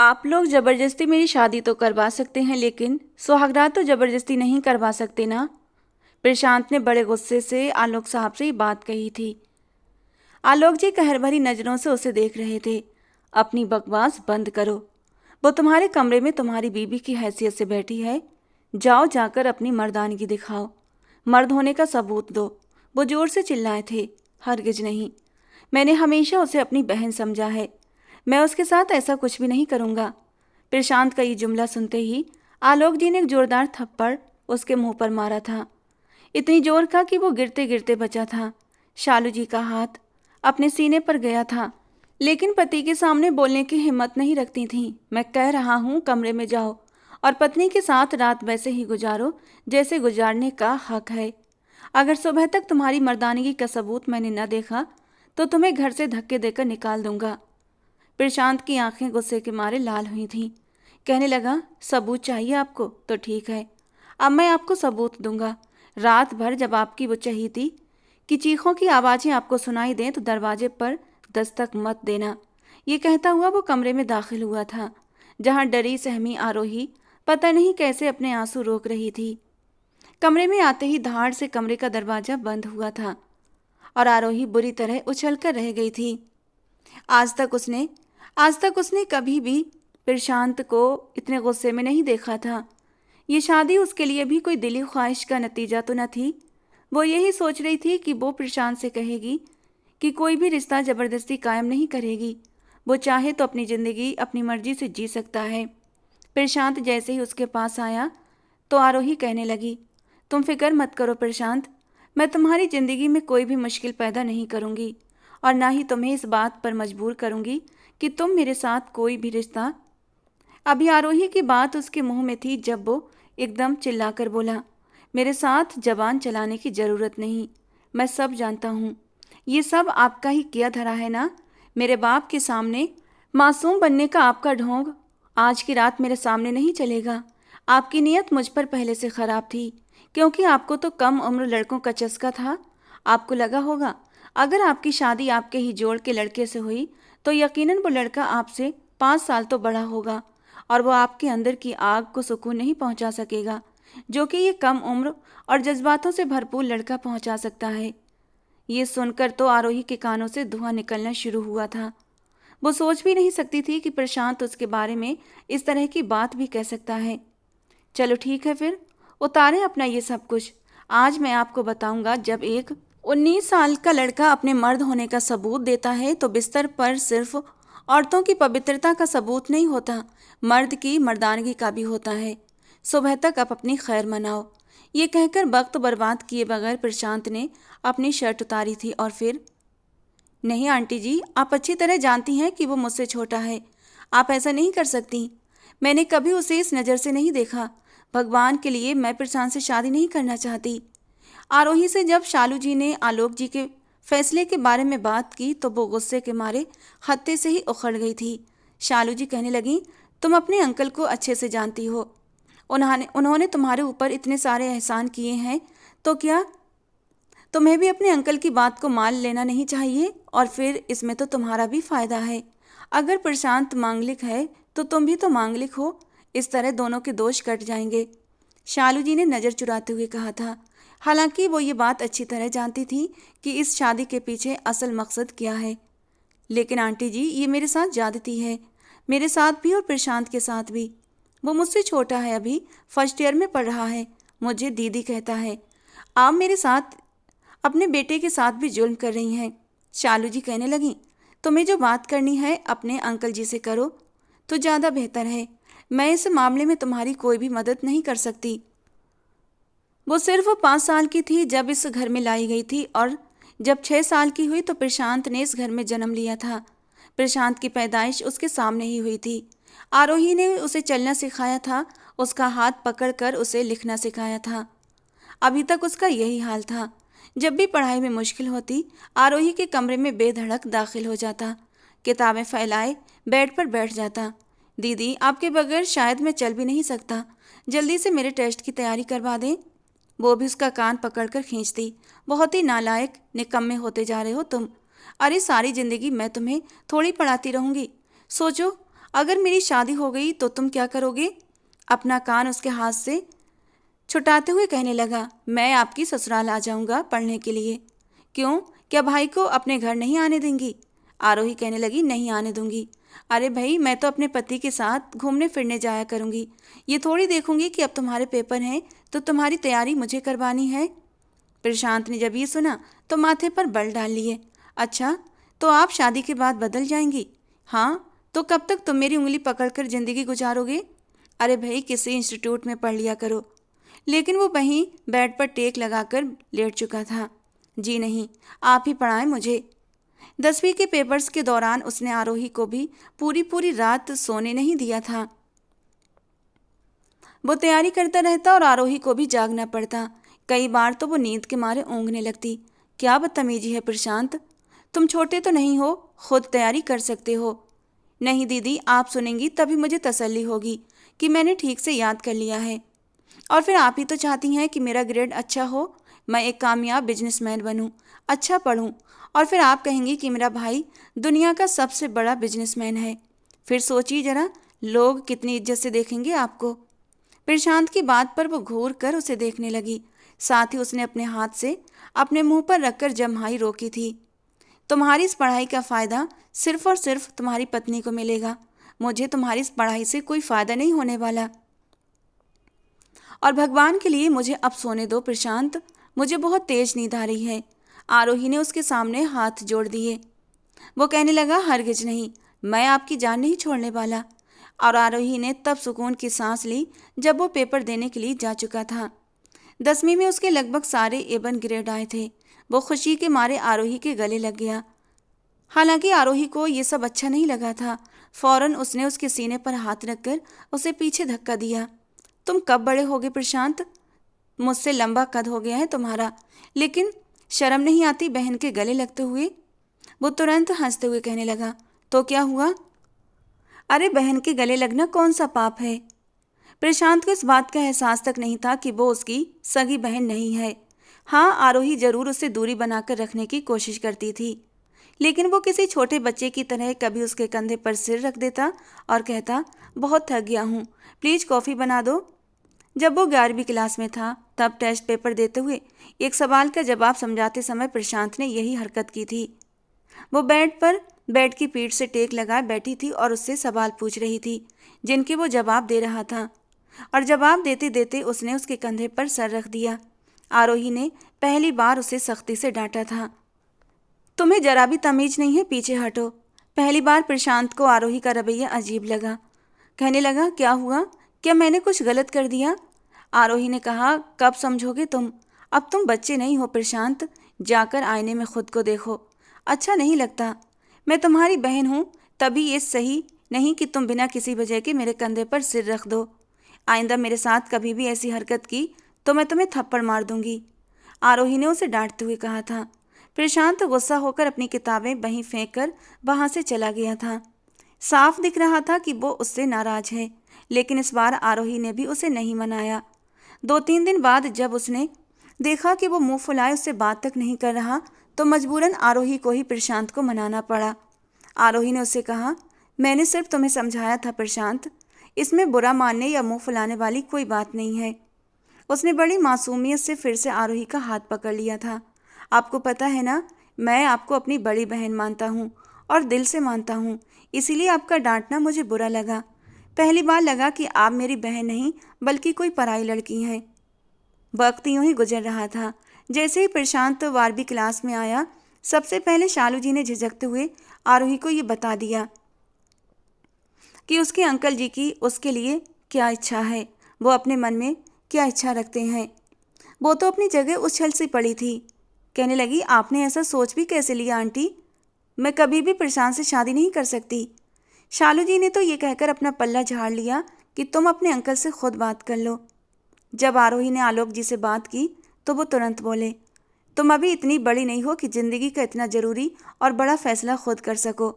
आप लोग ज़बरदस्ती मेरी शादी तो करवा सकते हैं, लेकिन सुहागरात तो ज़बरदस्ती नहीं करवा सकते ना। प्रशांत ने बड़े गुस्से से आलोक साहब से ये बात कही थी। आलोक जी कहर भरी नज़रों से उसे देख रहे थे। अपनी बकवास बंद करो। वो तुम्हारे कमरे में तुम्हारी बीबी की हैसियत से बैठी है। जाओ जाकर अपनी मर्दानगी दिखाओ, मर्द होने का सबूत दो। वो जोर से चिल्लाए थे। हरगिज नहीं, मैंने हमेशा उसे अपनी बहन समझा है। मैं उसके साथ ऐसा कुछ भी नहीं करूँगा। प्रशांत का ये जुमला सुनते ही आलोक जी ने एक जोरदार थप्पड़ उसके मुंह पर मारा था। इतनी जोर का कि वो गिरते गिरते बचा था। शालू जी का हाथ अपने सीने पर गया था, लेकिन पति के सामने बोलने की हिम्मत नहीं रखती थी। मैं कह रहा हूँ, कमरे में जाओ और पत्नी के साथ रात वैसे ही गुजारो जैसे गुजारने का हक है। अगर सुबह तक तुम्हारी मर्दानगी का सबूत मैंने न देखा तो तुम्हें घर से धक्के देकर निकाल दूंगा। प्रशांत की आंखें गुस्से के मारे लाल हुई थीं। कहने लगा, सबूत चाहिए आपको तो ठीक है, अब मैं आपको सबूत दूंगा। रात भर जब आपकी वो चाहिए थी कि चीखों की आवाज़ें आपको सुनाई दें तो दरवाजे पर दस्तक मत देना। ये कहता हुआ वो कमरे में दाखिल हुआ था, जहाँ डरी सहमी आरोही पता नहीं कैसे अपने आंसू रोक रही थी। कमरे में आते ही धाड़ से कमरे का दरवाजा बंद हुआ था और आरोही बुरी तरह उछलकर रह गई थी। आज तक उसने आज तक उसने कभी भी प्रशांत को इतने गुस्से में नहीं देखा था। ये शादी उसके लिए भी कोई दिली ख्वाहिश का नतीजा तो न थी। वो यही सोच रही थी कि वो प्रशांत से कहेगी कि कोई भी रिश्ता ज़बरदस्ती कायम नहीं करेगी। वो चाहे तो अपनी ज़िंदगी अपनी मर्जी से जी सकता है। प्रशांत जैसे ही उसके पास आया तो आरोही कहने लगी, तुम फिक्र मत करो प्रशांत, मैं तुम्हारी ज़िंदगी में कोई भी मुश्किल पैदा नहीं करूँगी और ना ही तुम्हें इस बात पर मजबूर करूँगी कि तुम मेरे साथ कोई भी रिश्ता। अभी आरोही की बात उसके मुंह में थी जब वो एकदम चिल्लाकर बोला, मेरे साथ जबान चलाने की ज़रूरत नहीं, मैं सब जानता हूँ। ये सब आपका ही किया धरा है ना। मेरे बाप के सामने मासूम बनने का आपका ढोंग आज की रात मेरे सामने नहीं चलेगा। आपकी नीयत मुझ पर पहले से ख़राब थी, क्योंकि आपको तो कम उम्र लड़कों का चस्का था। आपको लगा होगा अगर आपकी शादी आपके ही जोड़ के लड़के से हुई तो यकीनन वो लड़का आपसे 5 साल तो बड़ा होगा और वो आपके अंदर की आग को सुकून नहीं पहुंचा सकेगा, जो कि ये कम उम्र और जज्बातों से भरपूर लड़का पहुंचा सकता है। ये सुनकर तो आरोही के कानों से धुआं निकलना शुरू हुआ था। वो सोच भी नहीं सकती थी कि प्रशांत उसके बारे में इस तरह की बात भी कह सकता है। चलो ठीक है, फिर उतारें अपना ये सब कुछ। आज मैं आपको बताऊंगा, जब एक 19 साल का लड़का अपने मर्द होने का सबूत देता है तो बिस्तर पर सिर्फ औरतों की पवित्रता का सबूत नहीं होता, मर्द की मर्दानगी का भी होता है। सुबह तक आप अपनी खैर मनाओ। ये कहकर वक्त बर्बाद किए बगैर प्रशांत ने अपनी शर्ट उतारी थी और फिर, नहीं आंटी जी, आप अच्छी तरह जानती हैं कि वो मुझसे छोटा है। आप ऐसा नहीं कर सकती। मैंने कभी उसे इस नज़र से नहीं देखा। भगवान के लिए मैं प्रशांत से शादी नहीं करना चाहती। आरोही से जब शालू जी ने आलोक जी के फैसले के बारे में बात की तो वो गुस्से के मारे खत्ते से ही उखड़ गई थी। शालू जी कहने लगी, तुम अपने अंकल को अच्छे से जानती हो। उन्होंने तुम्हारे ऊपर इतने सारे एहसान किए हैं, तो क्या तुम्हें भी अपने अंकल की बात को मान लेना नहीं चाहिए? और फिर इसमें तो तुम्हारा भी फायदा है। अगर प्रशांत मांगलिक है तो तुम भी तो मांगलिक हो। इस तरह दोनों के दोष कट जाएंगे। शालू जी ने नज़र चुराते हुए कहा था। हालांकि वो ये बात अच्छी तरह जानती थी कि इस शादी के पीछे असल मकसद क्या है। लेकिन आंटी जी, ये मेरे साथ ज्यादती है, मेरे साथ भी और प्रशांत के साथ भी। वो मुझसे छोटा है, अभी फर्स्ट ईयर में पढ़ रहा है, मुझे दीदी कहता है। आप मेरे साथ अपने बेटे के साथ भी जुल्म कर रही हैं। शालू जी कहने लगी, तुम्हें जो बात करनी है अपने अंकल जी से करो तो ज़्यादा बेहतर है। मैं इस मामले में तुम्हारी कोई भी मदद नहीं कर सकती। वो सिर्फ 5 साल की थी जब इस घर में लाई गई थी और जब 6 साल की हुई तो प्रशांत ने इस घर में जन्म लिया था। प्रशांत की पैदाइश उसके सामने ही हुई थी। आरोही ने उसे चलना सिखाया था, उसका हाथ पकड़कर उसे लिखना सिखाया था। अभी तक उसका यही हाल था। जब भी पढ़ाई में मुश्किल होती, आरोही के कमरे में बेधड़क दाखिल हो जाता, किताबें फैलाए बेड पर बैठ जाता। दीदी, आपके बगैर शायद मैं चल भी नहीं सकता, जल्दी से मेरे टेस्ट की तैयारी करवा दें। वो भी उसका कान पकड़कर खींचती, बहुत ही नालायक निकम्मे होते जा रहे हो तुम। अरे सारी जिंदगी मैं तुम्हें थोड़ी पढ़ाती रहूंगी। सोचो, अगर मेरी शादी हो गई तो तुम क्या करोगे? अपना कान उसके हाथ से छुटाते हुए कहने लगा, मैं आपकी ससुराल आ जाऊंगा पढ़ने के लिए। क्यों, क्या भाई को अपने घर नहीं आने देंगी? आरोही कहने लगी, नहीं आने दूंगी। अरे भाई, मैं तो अपने पति के साथ घूमने फिरने जाया करूंगी, ये थोड़ी देखूंगी कि अब तुम्हारे पेपर हैं तो तुम्हारी तैयारी मुझे करवानी है। प्रशांत ने जब ये सुना तो माथे पर बल डाल लिए। अच्छा, तो आप शादी के बाद बदल जाएंगी? हाँ, तो कब तक तुम मेरी उंगली पकड़कर जिंदगी गुजारोगे? अरे भाई, किसी इंस्टीट्यूट में पढ़ लिया करो। लेकिन वो वहीं बेड पर टेक लगाकर लेट चुका था। जी नहीं, आप ही पढ़ाएं मुझे। 10वीं के पेपर्स के दौरान उसने आरोही को भी पूरी पूरी रात सोने नहीं दिया था। वो तैयारी करता रहता और आरोही को भी जागना पड़ता। कई बार तो वो नींद के मारे ऊँघने लगती। क्या बदतमीजी है प्रशांत, तुम छोटे तो नहीं हो, खुद तैयारी कर सकते हो। नहीं दीदी, आप सुनेंगी तभी मुझे तसल्ली होगी कि मैंने ठीक से याद कर लिया है। और फिर आप ही तो चाहती हैं कि मेरा ग्रेड अच्छा हो, मैं एक कामयाब बिजनेसमैन बनूं, अच्छा पढूं, और फिर आप कहेंगी कि मेरा भाई दुनिया का सबसे बड़ा बिजनेसमैन है। फिर सोचिए जरा, लोग कितनी इज्जत से देखेंगे आपको। प्रशांत की बात पर वो घूर कर उसे देखने लगी। साथ ही उसने अपने हाथ से अपने मुंह पर रखकर जम्हाई रोकी थी। तुम्हारी इस पढ़ाई का फ़ायदा सिर्फ और सिर्फ तुम्हारी पत्नी को मिलेगा। मुझे तुम्हारी इस पढ़ाई से कोई फ़ायदा नहीं होने वाला। और भगवान के लिए मुझे अब सोने दो प्रशांत, मुझे बहुत तेज नींद आ रही है। आरोही ने उसके सामने हाथ जोड़ दिए। वो कहने लगा, हरगिज नहीं, मैं आपकी जान नहीं छोड़ने वाला। और आरोही ने तब सुकून की सांस ली जब वो पेपर देने के लिए जा चुका था। 10वीं में उसके लगभग सारे एवन ग्रेड आए थे। वो खुशी के मारे आरोही के गले लग गया। हालांकि आरोही को ये सब अच्छा नहीं लगा था। फौरन उसने उसके सीने पर हाथ रखकर उसे पीछे धक्का दिया। तुम कब बड़े होगे प्रशांत? मुझसे लंबा कद हो गया है तुम्हारा, लेकिन शर्म नहीं आती बहन के गले लगते हुए? वो तुरंत हंसते हुए कहने लगा, तो क्या हुआ? अरे, बहन के गले लगना कौन सा पाप है? प्रशांत को इस बात का एहसास तक नहीं था कि वो उसकी सगी बहन नहीं है। हाँ, आरोही जरूर उससे दूरी बनाकर रखने की कोशिश करती थी, लेकिन वो किसी छोटे बच्चे की तरह कभी उसके कंधे पर सिर रख देता और कहता, बहुत थक गया हूँ, प्लीज़ कॉफ़ी बना दो। जब वो 11वीं क्लास में था तब टेस्ट पेपर देते हुए एक सवाल का जवाब समझाते समय प्रशांत ने यही हरकत की थी। वो बेड की पीठ से टेक लगाए बैठी थी और उससे सवाल पूछ रही थी जिनके वो जवाब दे रहा था, और जवाब देते देते उसने उसके कंधे पर सर रख दिया। आरोही ने पहली बार उसे सख्ती से डांटा था। तुम्हें जरा भी तमीज नहीं है, पीछे हटो। पहली बार प्रशांत को आरोही का रवैया अजीब लगा। कहने लगा, क्या हुआ, क्या मैंने कुछ गलत कर दिया? आरोही ने कहा, कब समझोगे तुम, अब तुम बच्चे नहीं हो प्रशांत, जाकर आईने में खुद को देखो। अच्छा नहीं लगता, मैं तुम्हारी बहन हूँ, तभी ये सही नहीं कि तुम बिना किसी वजह के मेरे कंधे पर सिर रख दो। आइंदा मेरे साथ कभी भी ऐसी हरकत की तो मैं तुम्हें थप्पड़ मार दूंगी, आरोही ने उसे डांटते हुए कहा था। प्रशांत गुस्सा होकर अपनी किताबें वहीं फेंक कर वहां से चला गया था। साफ दिख रहा था कि वो उससे नाराज है, लेकिन इस बार आरोही ने भी उसे नहीं मनाया। 2-3 दिन बाद जब उसने देखा कि वो मुंह फुलाए उससे बात तक नहीं कर रहा, तो मजबूरन आरोही को ही प्रशांत को मनाना पड़ा। आरोही ने उससे कहा, मैंने सिर्फ तुम्हें समझाया था प्रशांत, इसमें बुरा मानने या मुंह फुलाने वाली कोई बात नहीं है। उसने बड़ी मासूमियत से फिर से आरोही का हाथ पकड़ लिया था। आपको पता है ना, मैं आपको अपनी बड़ी बहन मानता हूँ और दिल से मानता हूँ, इसीलिए आपका डांटना मुझे बुरा लगा। पहली बार लगा कि आप मेरी बहन नहीं बल्कि कोई पराई लड़की हैं। वक्त यूं ही गुजर रहा था। जैसे ही प्रशांत 12वीं क्लास में आया, सबसे पहले शालू जी ने झिझकते हुए आरोही को ये बता दिया कि उसके अंकल जी की उसके लिए क्या इच्छा है, वो अपने मन में क्या इच्छा रखते हैं। वो तो अपनी जगह उछल सी पड़ी थी। कहने लगी, आपने ऐसा सोच भी कैसे लिया आंटी? मैं कभी भी प्रशांत से शादी नहीं कर सकती। शालू जी ने तो ये कहकर अपना पल्ला झाड़ लिया कि तुम अपने अंकल से खुद बात कर लो। जब आरोही ने आलोक जी से बात की तो वो तुरंत बोले, तुम अभी इतनी बड़ी नहीं हो कि ज़िंदगी का इतना ज़रूरी और बड़ा फैसला खुद कर सको।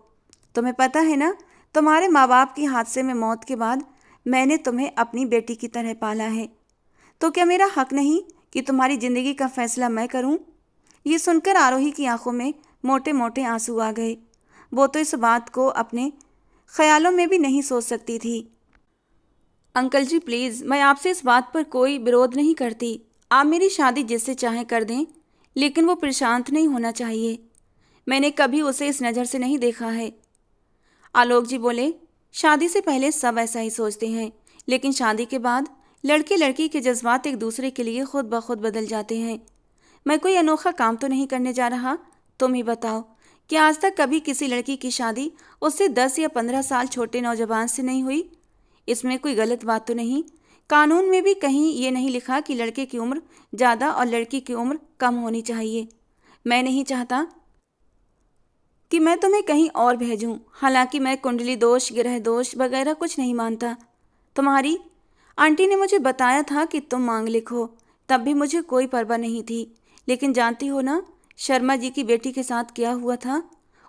तुम्हें पता है ना, तुम्हारे माँ बाप की हादसे में मौत के बाद मैंने तुम्हें अपनी बेटी की तरह पाला है, तो क्या मेरा हक नहीं कि तुम्हारी ज़िंदगी का फैसला मैं करूं? ये सुनकर आरोही की आंखों में मोटे मोटे आंसू आ गए। वो तो इस बात को अपने ख्यालों में भी नहीं सोच सकती थी। अंकल जी प्लीज़, मैं आपसे इस बात पर कोई विरोध नहीं करती। आप मेरी शादी जिससे चाहें कर दें, लेकिन वो प्रशांत नहीं होना चाहिए। मैंने कभी उसे इस नज़र से नहीं देखा है। आलोक जी बोले, शादी से पहले सब ऐसा ही सोचते हैं, लेकिन शादी के बाद लड़के लड़की के जज्बात एक दूसरे के लिए खुद ब खुद बदल जाते हैं। मैं कोई अनोखा काम तो नहीं करने जा रहा। तुम ही बताओ कि आज तक कभी किसी लड़की की शादी उससे 10 या 15 साल छोटे नौजवान से नहीं हुई? इसमें कोई गलत बात तो नहीं? कानून में भी कहीं ये नहीं लिखा कि लड़के की उम्र ज़्यादा और लड़की की उम्र कम होनी चाहिए। मैं नहीं चाहता कि मैं तुम्हें कहीं और भेजूं। हालांकि मैं कुंडली दोष, ग्रह दोष वगैरह कुछ नहीं मानता। तुम्हारी आंटी ने मुझे बताया था कि तुम मांगलिक हो, तब भी मुझे कोई परवाह नहीं थी। लेकिन जानती हो ना, शर्मा जी की बेटी के साथ क्या हुआ था?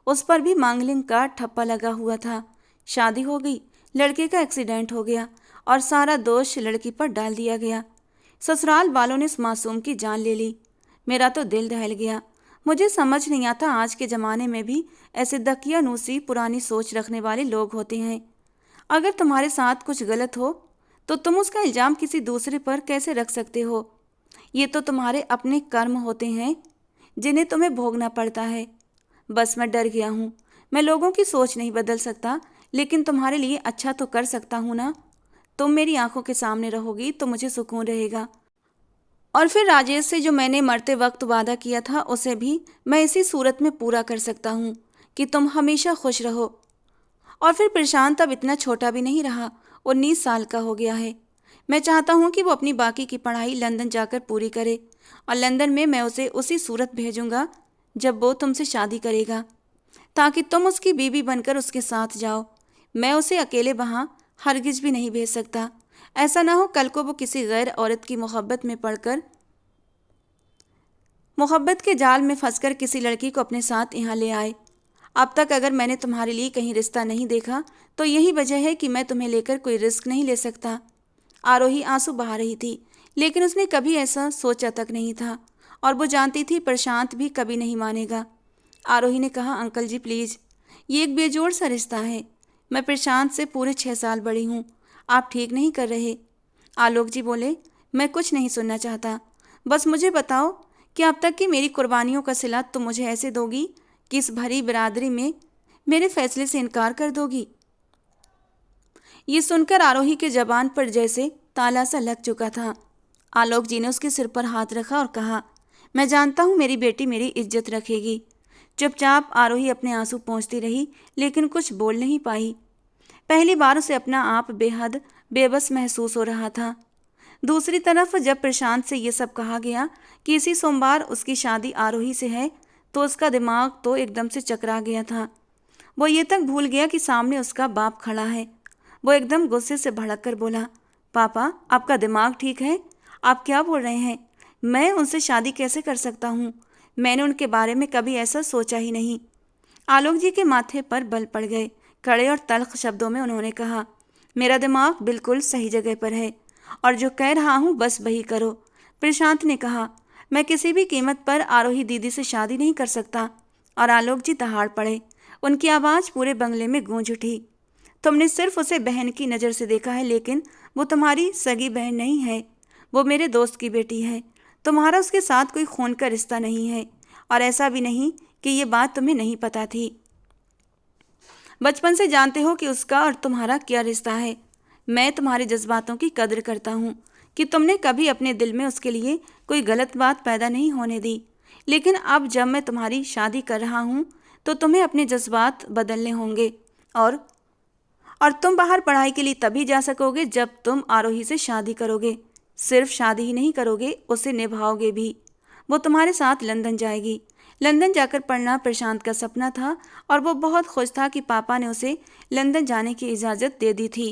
उस पर भी मांगलिक का ठप्पा लगा हुआ था। शादी हो गई, लड़के का एक्सीडेंट हो गया और सारा दोष लड़की पर डाल दिया गया। ससुराल वालों ने इस मासूम की जान ले ली। मेरा तो दिल दहल गया। मुझे समझ नहीं आता आज के ज़माने में भी ऐसे दकियानूसी पुरानी सोच रखने वाले लोग होते हैं। अगर तुम्हारे साथ कुछ गलत हो तो तुम उसका इल्ज़ाम किसी दूसरे पर कैसे रख सकते हो? ये तो तुम्हारे अपने कर्म होते हैं जिन्हें तुम्हें भोगना पड़ता है। बस मैं डर गया हूँ। मैं लोगों की सोच नहीं बदल सकता, लेकिन तुम्हारे लिए अच्छा तो कर सकता हूँ ना। तुम मेरी आंखों के सामने रहोगी तो मुझे सुकून रहेगा। और फिर राजेश से जो मैंने मरते वक्त वादा किया था उसे भी मैं इसी सूरत में पूरा कर सकता हूँ कि तुम हमेशा खुश रहो। और फिर प्रशांत अब इतना छोटा भी नहीं रहा, 19 साल का हो गया है। मैं चाहता हूँ कि वो अपनी बाकी की पढ़ाई लंदन जाकर पूरी करे और लंदन में मैं उसे उसी सूरत भेजूंगा जब वो तुमसे शादी करेगा, ताकि तुम उसकी बीवी बनकर उसके साथ जाओ। मैं उसे अकेले वहाँ हरगिज भी नहीं भेज सकता। ऐसा ना हो कल को वो किसी गैर औरत की मोहब्बत के जाल में फंसकर किसी लड़की को अपने साथ यहाँ ले आए। अब तक अगर मैंने तुम्हारे लिए कहीं रिश्ता नहीं देखा तो यही वजह है कि मैं तुम्हें लेकर कोई रिस्क नहीं ले सकता। आरोही आंसू बहा रही थी, लेकिन उसने कभी ऐसा सोचा तक नहीं था और वो जानती थी प्रशांत भी कभी नहीं मानेगा। आरोही ने कहा, अंकल जी प्लीज़, ये एक बेजोड़ सा रिश्ता है। मैं प्रशांत से पूरे 6 साल बड़ी हूँ। आप ठीक नहीं कर रहे। आलोक जी बोले, मैं कुछ नहीं सुनना चाहता। बस मुझे बताओ कि अब तक की मेरी कुर्बानियों का सिला तुम मुझे ऐसे दोगी कि इस भरी बिरादरी में मेरे फैसले से इनकार कर दोगी? ये सुनकर आरोही के जबान पर जैसे ताला सा लग चुका था। आलोक जी ने उसके सिर पर हाथ रखा और कहा, मैं जानता हूँ मेरी बेटी मेरी इज्जत रखेगी। चुपचाप आरोही अपने आंसू पोंछती रही, लेकिन कुछ बोल नहीं पाई। पहली बार उसे अपना आप बेहद बेबस महसूस हो रहा था। दूसरी तरफ जब प्रशांत से ये सब कहा गया कि इसी सोमवार उसकी शादी आरोही से है, तो उसका दिमाग तो एकदम से चकरा गया था। वो ये तक भूल गया कि सामने उसका बाप खड़ा है। वो एकदम गुस्से से भड़क कर बोला, पापा आपका दिमाग ठीक है? आप क्या बोल रहे हैं? मैं उनसे शादी कैसे कर सकता हूँ? मैंने उनके बारे में कभी ऐसा सोचा ही नहीं। आलोक जी के माथे पर बल पड़ गए। कड़े और तल्ख शब्दों में उन्होंने कहा, मेरा दिमाग बिल्कुल सही जगह पर है और जो कह रहा हूँ बस वही करो। प्रशांत ने कहा, मैं किसी भी कीमत पर आरोही दीदी से शादी नहीं कर सकता। और आलोक जी दहाड़ पड़े। उनकी आवाज़ पूरे बंगले में गूंज उठी। तुमने सिर्फ उसे बहन की नज़र से देखा है, लेकिन वो तुम्हारी सगी बहन नहीं है। वो मेरे दोस्त की बेटी है। तुम्हारा उसके साथ कोई खून का रिश्ता नहीं है। और ऐसा भी नहीं कि ये बात तुम्हें नहीं पता थी। बचपन से जानते हो कि उसका और तुम्हारा क्या रिश्ता है। मैं तुम्हारे जज्बातों की कदर करता हूँ कि तुमने कभी अपने दिल में उसके लिए कोई गलत बात पैदा नहीं होने दी। लेकिन अब जब मैं तुम्हारी शादी कर रहा हूँ तो तुम्हें अपने जज्बात बदलने होंगे। और तुम बाहर पढ़ाई के लिए तभी जा सकोगे जब तुम आरोही से शादी करोगे। सिर्फ शादी ही नहीं करोगे, उसे निभाओगे भी। वो तुम्हारे साथ लंदन जाएगी। लंदन जाकर पढ़ना प्रशांत का सपना था और वो बहुत खुश था कि पापा ने उसे लंदन जाने की इजाज़त दे दी थी।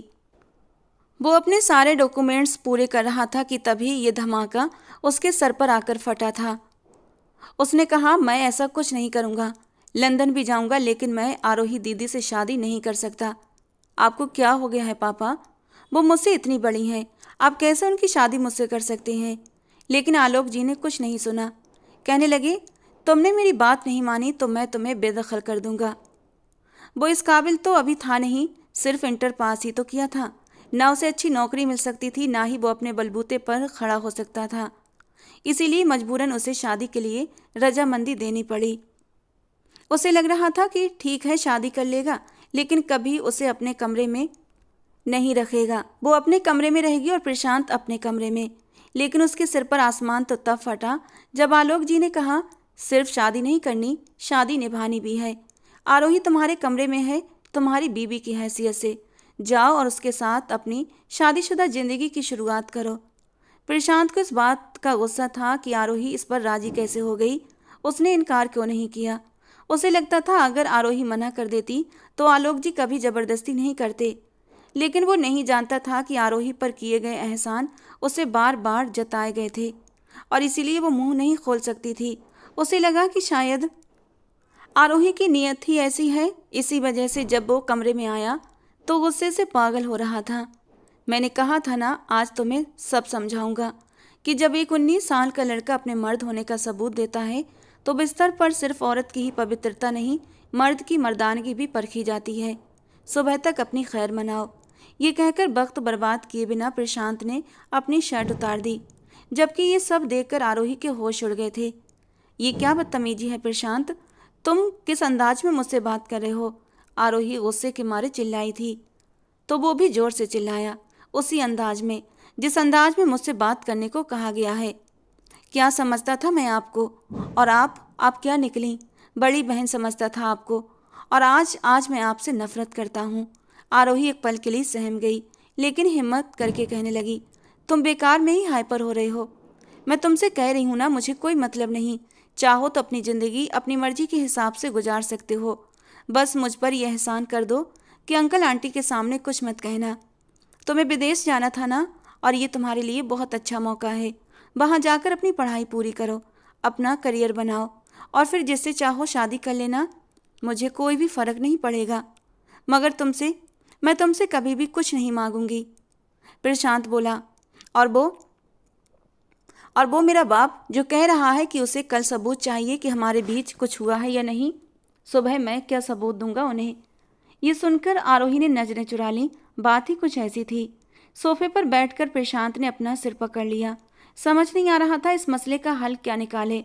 वो अपने सारे डॉक्यूमेंट्स पूरे कर रहा था कि तभी ये धमाका उसके सर पर आकर फटा था। उसने कहा, मैं ऐसा कुछ नहीं करूँगा। लंदन भी जाऊँगा, लेकिन मैं आरोही दीदी से शादी नहीं कर सकता। आपको क्या हो गया है पापा? वो मुझसे इतनी बड़ी हैं, आप कैसे उनकी शादी मुझसे कर सकते हैं? लेकिन आलोक जी ने कुछ नहीं सुना। कहने लगे, तुमने मेरी बात नहीं मानी तो मैं तुम्हें बेदखल कर दूंगा। वो इस काबिल तो अभी था नहीं, सिर्फ इंटर पास ही तो किया था। ना उसे अच्छी नौकरी मिल सकती थी, ना ही वो अपने बलबूते पर खड़ा हो सकता था। इसीलिए मजबूरन उसे शादी के लिए रजामंदी देनी पड़ी। उसे लग रहा था कि ठीक है शादी कर लेगा, लेकिन कभी उसे अपने कमरे में नहीं रखेगा। वो अपने कमरे में रहेगी और प्रशांत अपने कमरे में। लेकिन उसके सिर पर आसमान तो तब फटा जब आलोक जी ने कहा, सिर्फ शादी नहीं करनी, शादी निभानी भी है। आरोही तुम्हारे कमरे में है, तुम्हारी बीवी की हैसियत से। जाओ और उसके साथ अपनी शादीशुदा जिंदगी की शुरुआत करो। प्रशांत को इस बात का गुस्सा था कि आरोही इस पर राजी कैसे हो गई। उसने इनकार क्यों नहीं किया। उसे लगता था अगर आरोही मना कर देती तो आलोक जी कभी जबरदस्ती नहीं करते। लेकिन वो नहीं जानता था कि आरोही पर किए गए एहसान उसे बार बार जताए गए थे और इसीलिए वो मुंह नहीं खोल सकती थी। उसे लगा कि शायद आरोही की नीयत ही ऐसी है। इसी वजह से जब वो कमरे में आया तो गुस्से से पागल हो रहा था। मैंने कहा था ना, आज तुम्हें सब समझाऊंगा कि जब एक 19 साल का लड़का अपने मर्द होने का सबूत देता है तो बिस्तर पर सिर्फ औरत की ही पवित्रता नहीं, मर्द की मर्दानगी भी परखी जाती है। सुबह तक अपनी खैर मनाओ। ये कहकर वक्त बर्बाद किए बिना प्रशांत ने अपनी शर्ट उतार दी, जबकि ये सब देखकर आरोही के होश उड़ गए थे। ये क्या बदतमीजी है प्रशांत, तुम किस अंदाज में मुझसे बात कर रहे हो? आरोही गुस्से के मारे चिल्लाई थी। तो वो भी जोर से चिल्लाया, उसी अंदाज में जिस अंदाज में मुझसे बात करने को कहा गया है। क्या समझता था मैं आपको? और आप क्या निकली? बड़ी बहन समझता था आपको। और आज मैं आपसे नफरत करता हूँ। आरोही एक पल के लिए सहम गई, लेकिन हिम्मत करके कहने लगी, तुम बेकार में ही हाइपर हो रहे हो। मैं तुमसे कह रही हूँ ना, मुझे कोई मतलब नहीं। चाहो तो अपनी ज़िंदगी अपनी मर्जी के हिसाब से गुजार सकते हो। बस मुझ पर यह एहसान कर दो कि अंकल आंटी के सामने कुछ मत कहना। तुम्हें विदेश जाना था ना, और ये तुम्हारे लिए बहुत अच्छा मौका है। वहाँ जाकर अपनी पढ़ाई पूरी करो, अपना करियर बनाओ और फिर जिससे चाहो शादी कर लेना। मुझे कोई भी फ़र्क नहीं पड़ेगा, मगर मैं तुमसे कभी भी कुछ नहीं मांगूंगी। प्रशांत बोला, और वो मेरा बाप जो कह रहा है कि उसे कल सबूत चाहिए कि हमारे बीच कुछ हुआ है या नहीं। सुबह मैं क्या सबूत दूंगा उन्हें? ये सुनकर आरोही ने नजरें चुरा ली। बात ही कुछ ऐसी थी। सोफे पर बैठकर प्रशांत ने अपना सिर पकड़ लिया। समझ नहीं आ रहा था इस मसले का हल क्या निकाले।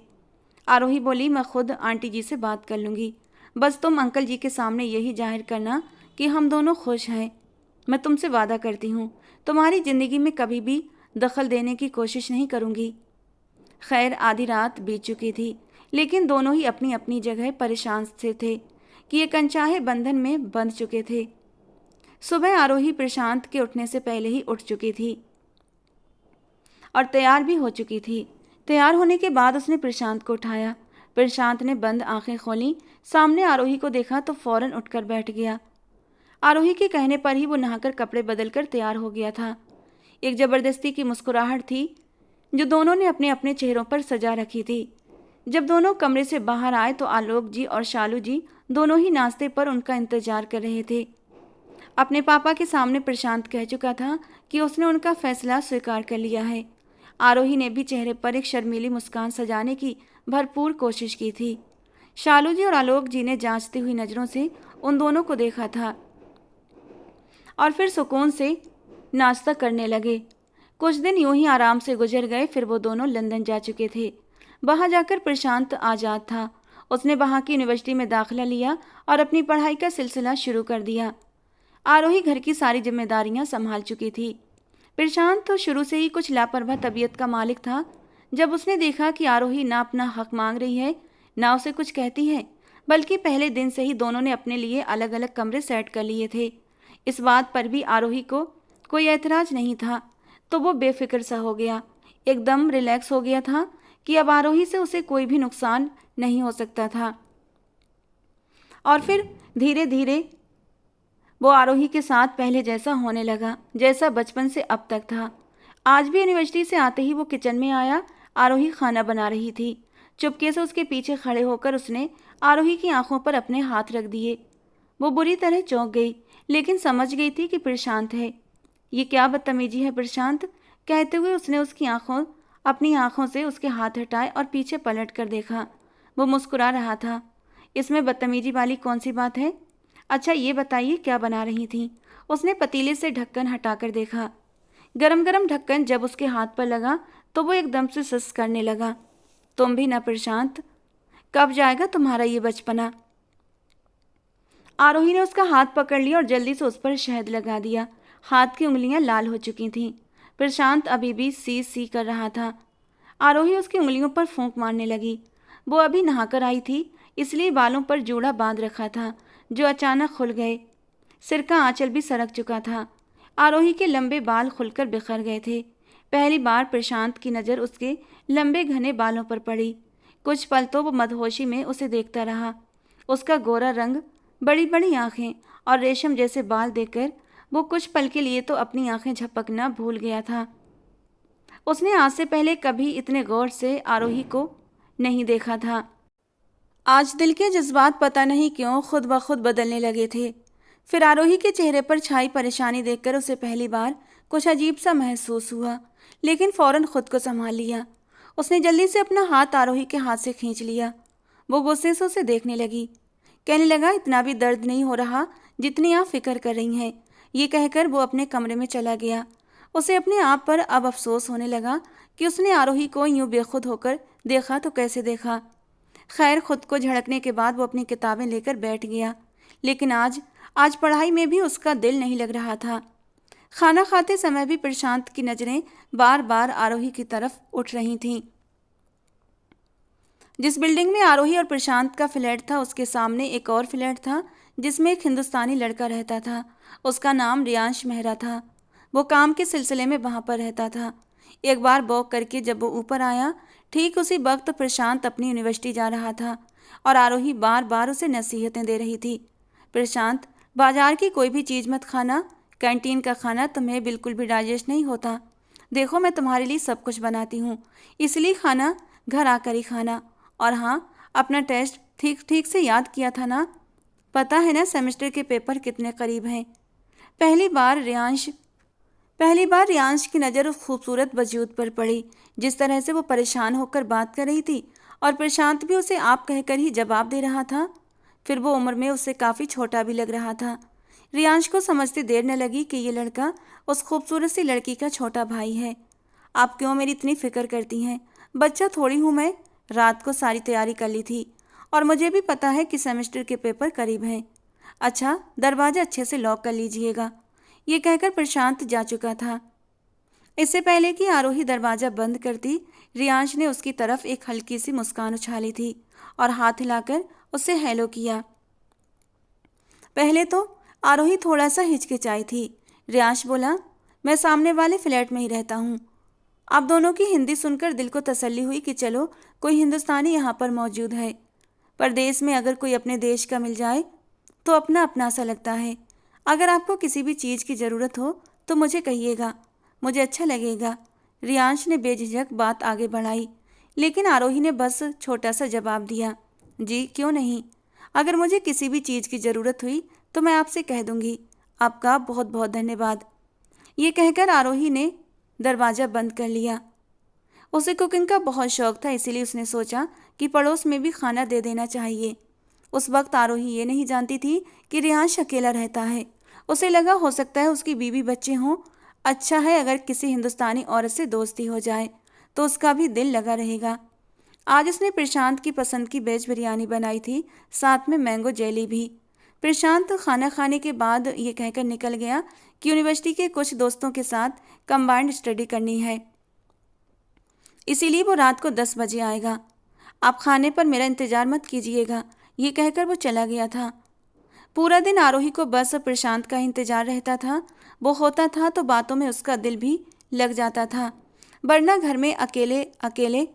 आरोही बोली, मैं खुद आंटी जी से बात कर लूँगी। बस तुम अंकल जी के सामने यही जाहिर करना कि हम दोनों खुश हैं। मैं तुमसे वादा करती हूँ, तुम्हारी ज़िंदगी में कभी भी दखल देने की कोशिश नहीं करूँगी। खैर, आधी रात बीत चुकी थी, लेकिन दोनों ही अपनी अपनी जगह परेशान से थे कि एक अनचाहे बंधन में बंध चुके थे। सुबह आरोही प्रशांत के उठने से पहले ही उठ चुकी थी और तैयार भी हो चुकी थी। तैयार होने के बाद उसने प्रशांत को उठाया। प्रशांत ने बंद आंखें खोली, सामने आरोही को देखा तो फौरन उठकर बैठ गया। आरोही के कहने पर ही वो नहाकर कपड़े बदलकर तैयार हो गया था। एक जबरदस्ती की मुस्कुराहट थी जो दोनों ने अपने अपने चेहरों पर सजा रखी थी। जब दोनों कमरे से बाहर आए तो आलोक जी और शालू जी दोनों ही नाश्ते पर उनका इंतजार कर रहे थे। अपने पापा के सामने प्रशांत कह चुका था कि उसने उनका फैसला स्वीकार कर लिया है। आरोही ने भी चेहरे पर एक शर्मीली मुस्कान सजाने की भरपूर कोशिश की थी। शालू जी और आलोक जी ने जांचती हुई नज़रों से उन दोनों को देखा था और फिर सुकून से नाश्ता करने लगे। कुछ दिन यूं ही आराम से गुजर गए। फिर वो दोनों लंदन जा चुके थे। वहाँ जाकर प्रशांत आज़ाद था। उसने वहाँ की यूनिवर्सिटी में दाखिला लिया और अपनी पढ़ाई का सिलसिला शुरू कर दिया। आरोही घर की सारी जिम्मेदारियां संभाल चुकी थी। प्रशांत तो शुरू से ही कुछ लापरवाह तबीयत का मालिक था। जब उसने देखा कि आरोही ना अपना हक मांग रही है, ना उसे कुछ कहती है, बल्कि पहले दिन से ही दोनों ने अपने लिए अलग अलग कमरे सेट कर लिए थे, इस बात पर भी आरोही को कोई ऐतराज नहीं था, तो वो बेफिक्र सा हो गया, एकदम रिलैक्स हो गया था कि अब आरोही से उसे कोई भी नुकसान नहीं हो सकता था। और फिर धीरे धीरे वो आरोही के साथ पहले जैसा होने लगा, जैसा बचपन से अब तक था। आज भी यूनिवर्सिटी से आते ही वो किचन में आया। आरोही खाना बना रही थी। चुपके से उसके पीछे खड़े होकर उसने आरोही की आंखों पर अपने हाथ रख दिए। वो बुरी तरह चौंक गई, लेकिन समझ गई थी कि प्रशांत है। ये क्या बदतमीजी है प्रशांत, कहते हुए उसने अपनी आंखों से उसके हाथ हटाए और पीछे पलट कर देखा। वो मुस्कुरा रहा था। इसमें बदतमीजी वाली कौन सी बात है? अच्छा ये बताइए क्या बना रही थी? उसने पतीले से ढक्कन हटाकर देखा। गरम गरम ढक्कन जब उसके हाथ पर लगा तो वो एकदम से सुस्त करने लगा। तुम भी ना प्रशांत, कब जाएगा तुम्हारा ये बचपना? आरोही ने उसका हाथ पकड़ लिया और जल्दी से उस पर शहद लगा दिया। हाथ की उंगलियां लाल हो चुकी थीं। प्रशांत अभी भी सी सी कर रहा था। आरोही उसकी उंगलियों पर फूंक मारने लगी। वो अभी नहाकर आई थी, इसलिए बालों पर जूड़ा बांध रखा था जो अचानक खुल गए। सिर का आंचल भी सरक चुका था। आरोही के लंबे बाल खुलकर बिखर गए थे। पहली बार प्रशांत की नज़र उसके लंबे घने बालों पर पड़ी। कुछ पल तो वो मदहोशी में उसे देखता रहा। उसका गोरा रंग, बड़ी बड़ी आंखें और रेशम जैसे बाल देखकर वो कुछ पल के लिए तो अपनी आंखें झपकना भूल गया था। उसने आज से पहले कभी इतने गौर से आरोही को नहीं देखा था। आज दिल के जज्बात पता नहीं क्यों खुद ब खुद बदलने लगे थे। फिर आरोही के चेहरे पर छाई परेशानी देखकर उसे पहली बार कुछ अजीब सा महसूस हुआ, लेकिन फौरन खुद को संभाल लिया। उसने जल्दी से अपना हाथ आरोही के हाथ से खींच लिया। वो गुस्से से उसे देखने लगी। कहने लगा, इतना भी दर्द नहीं हो रहा जितनी आप फिक्र कर रही हैं। ये कहकर वो अपने कमरे में चला गया। उसे अपने आप पर अब अफसोस होने लगा कि उसने आरोही को यूं बेखुद होकर देखा तो कैसे देखा। खैर, खुद को झड़कने के बाद वो अपनी किताबें लेकर बैठ गया। लेकिन आज पढ़ाई में भी उसका दिल नहीं लग रहा था। खाना खाते समय भी प्रशांत की नज़रें बार बार आरोही की तरफ उठ रही थीं। जिस बिल्डिंग में आरोही और प्रशांत का फ्लैट था, उसके सामने एक और फ्लैट था जिसमें एक हिंदुस्तानी लड़का रहता था। उसका नाम रियांश मेहरा था। वो काम के सिलसिले में वहाँ पर रहता था। एक बार वॉक करके जब वो ऊपर आया, ठीक उसी वक्त प्रशांत अपनी यूनिवर्सिटी जा रहा था और आरोही बार बार उसे नसीहतें दे रही थी। प्रशांत, बाजार की कोई भी चीज़ मत खाना, कैंटीन का खाना तुम्हें बिल्कुल भी डाइजेस्ट नहीं होता। देखो, मैं तुम्हारे लिए सब कुछ बनाती हूँ, इसलिए खाना घर आकर ही खाना। और हाँ, अपना टेस्ट ठीक ठीक से याद किया था ना? पता है ना सेमेस्टर के पेपर कितने करीब हैं। पहली बार रियांश की नज़र उस खूबसूरत वजूद पर पड़ी जिस तरह से वो परेशान होकर बात कर रही थी, और प्रशांत भी उसे आप कहकर ही जवाब दे रहा था। फिर वो उम्र में उससे काफ़ी छोटा भी लग रहा था। रियांश को समझते देर न लगी कि ये लड़का उस खूबसूरत सी लड़की का छोटा भाई है। आप क्यों मेरी इतनी फिक्र करती हैं? बच्चा थोड़ी हूँ मैं। रात को सारी तैयारी कर ली थी और मुझे भी पता है कि सेमेस्टर के पेपर करीब हैं। अच्छा, दरवाज़ा अच्छे से लॉक कर लीजिएगा। ये कहकर प्रशांत जा चुका था। इससे पहले कि आरोही दरवाज़ा बंद करती, रियांश ने उसकी तरफ एक हल्की सी मुस्कान उछाली थी और हाथ हिलाकर उससे हेलो किया। पहले तो आरोही थोड़ा सा हिचकिचाई थी। रियांश बोला, मैं सामने वाले फ्लैट में ही रहता हूँ। आप दोनों की हिंदी सुनकर दिल को तसल्ली हुई कि चलो कोई हिंदुस्तानी यहाँ पर मौजूद है। परदेश में अगर कोई अपने देश का मिल जाए तो अपना अपना सा लगता है। अगर आपको किसी भी चीज़ की ज़रूरत हो तो मुझे कहिएगा, मुझे अच्छा लगेगा। रियांश ने बेझिझक बात आगे बढ़ाई, लेकिन आरोही ने बस छोटा सा जवाब दिया, जी क्यों नहीं। अगर मुझे किसी भी चीज़ की ज़रूरत हुई तो मैं आपसे कह दूँगी। आपका बहुत बहुत धन्यवाद। ये कहकर आरोही ने दरवाज़ा बंद कर लिया। उसे कुकिंग का बहुत शौक था, इसीलिए उसने सोचा कि पड़ोस में भी खाना दे देना चाहिए। उस वक्त आरोही ये नहीं जानती थी कि रियांश अकेला रहता है। उसे लगा हो सकता है उसकी बीवी बच्चे हों। अच्छा है अगर किसी हिंदुस्तानी औरत से दोस्ती हो जाए तो उसका भी दिल लगा रहेगा। आज उसने प्रशांत की पसंद की वेज बिरयानी बनाई थी, साथ में मैंगो जेली भी। प्रशांत खाना खाने के बाद ये कहकर निकल गया कि यूनिवर्सिटी के कुछ दोस्तों के साथ कंबाइंड स्टडी करनी है, इसीलिए वो रात को 10 बजे आएगा। आप खाने पर मेरा इंतज़ार मत कीजिएगा। ये कहकर वो चला गया था। पूरा दिन आरोही को बस प्रशांत का इंतज़ार रहता था। वो होता था तो बातों में उसका दिल भी लग जाता था, वरना घर में अकेले अकेले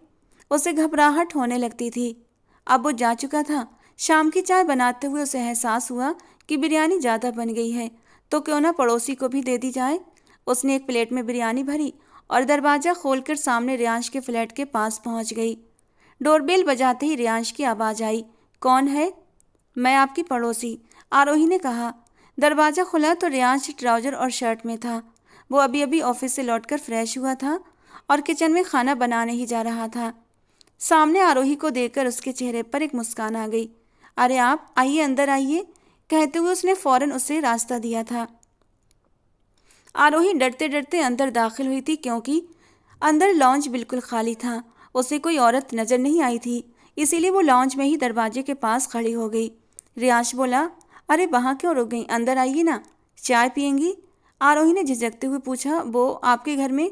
उसे घबराहट होने लगती थी। अब वो जा चुका था। शाम की चाय बनाते हुए उसे एहसास हुआ कि बिरयानी ज़्यादा बन गई है, तो क्यों ना पड़ोसी को भी दे दी जाए। उसने एक प्लेट में बिरयानी भरी और दरवाज़ा खोलकर सामने रियांश के फ्लैट के पास पहुंच गई। डोरबेल बजाते ही रियांश की आवाज़ आई, कौन है? मैं आपकी पड़ोसी, आरोही ने कहा। दरवाज़ा खुला तो रियांश ट्राउज़र और शर्ट में था। वो अभी अभी ऑफिस से लौटकर फ्रेश हुआ था और किचन में खाना बनाने ही जा रहा था। सामने आरोही को देखकर उसके चेहरे पर एक मुस्कान आ गई। अरे आप आइए, अंदर आइए। कहते हुए उसने फौरन उसे रास्ता दिया था। आरोही डरते डरते अंदर दाखिल हुई थी क्योंकि अंदर लॉन्ज बिल्कुल खाली था। उसे कोई औरत नजर नहीं आई थी, इसीलिए वो लॉन्ज में ही दरवाजे के पास खड़ी हो गई। रियांश बोला, अरे वहाँ क्यों रुक गई, अंदर आइए ना, चाय पियेंगी? आरोही ने झिझकते हुए पूछा, वो आपके घर में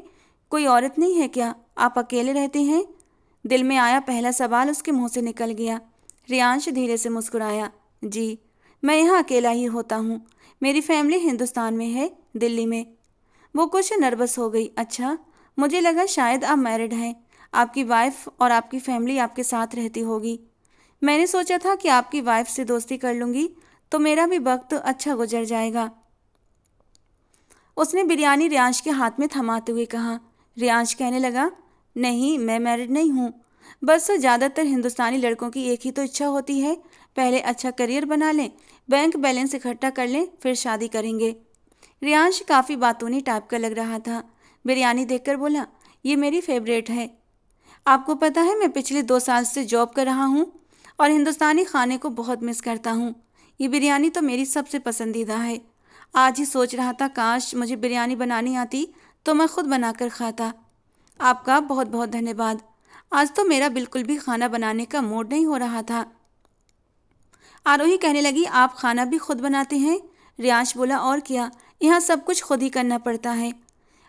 कोई औरत नहीं है क्या? आप अकेले रहते हैं? दिल में आया पहला सवाल उसके मुंह से निकल गया। रियांश धीरे से मुस्कुराया, जी, मैं यहाँ अकेला ही होता हूँ। मेरी फैमिली हिंदुस्तान में है, दिल्ली में। वो कुछ नर्वस हो गई। अच्छा, मुझे लगा शायद आप मैरिड हैं, आपकी वाइफ और आपकी फैमिली आपके साथ रहती होगी। मैंने सोचा था कि आपकी वाइफ से दोस्ती कर लूँगी तो मेरा भी वक्त अच्छा गुजर जाएगा। उसने बिरयानी रियांश के हाथ में थमाते हुए कहा। रियांश कहने लगा, नहीं, मैं मैरिड नहीं हूँ। बस ज़्यादातर हिंदुस्तानी लड़कों की एक ही तो इच्छा होती है, पहले अच्छा करियर बना लें, बैंक बैलेंस इकट्ठा कर लें, फिर शादी करेंगे। रियांश काफ़ी बातूनी टाइप का लग रहा था। बिरयानी देखकर बोला, ये मेरी फेवरेट है। आपको पता है मैं पिछले 2 साल से जॉब कर रहा हूँ और हिंदुस्तानी खाने को बहुत मिस करता हूँ। ये बिरयानी तो मेरी सबसे पसंदीदा है। आज ही सोच रहा था काश मुझे बिरयानी बनानी आती तो मैं खुद बनाकर खाता। आपका बहुत बहुत धन्यवाद। आज तो मेरा बिल्कुल भी खाना बनाने का मूड नहीं हो रहा था। आरोही कहने लगी, आप खाना भी खुद बनाते हैं? रियांश बोला, और क्या, यहाँ सब कुछ खुद ही करना पड़ता है।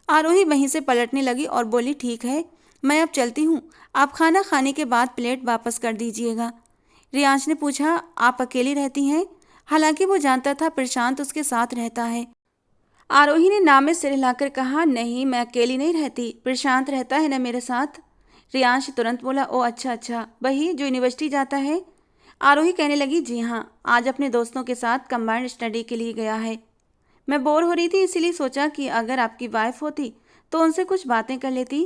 आरोही वहीं से पलटने लगी और बोली, ठीक है, मैं अब चलती हूँ, आप खाना खाने के बाद प्लेट वापस कर दीजिएगा। रियांश ने पूछा, आप अकेली रहती हैं? हालांकि वो जानता था प्रशांत उसके साथ रहता है। आरोही ने नाम में सिर हिलाकर कहा, नहीं, मैं अकेली नहीं रहती, प्रशांत रहता है ना मेरे साथ। रियांश तुरंत बोला, ओ अच्छा अच्छा, वही जो यूनिवर्सिटी जाता है? आरोही कहने लगी, जी हाँ, आज अपने दोस्तों के साथ कंबाइंड स्टडी के लिए गया है। मैं बोर हो रही थी इसीलिए सोचा कि अगर आपकी वाइफ होती तो उनसे कुछ बातें कर लेती।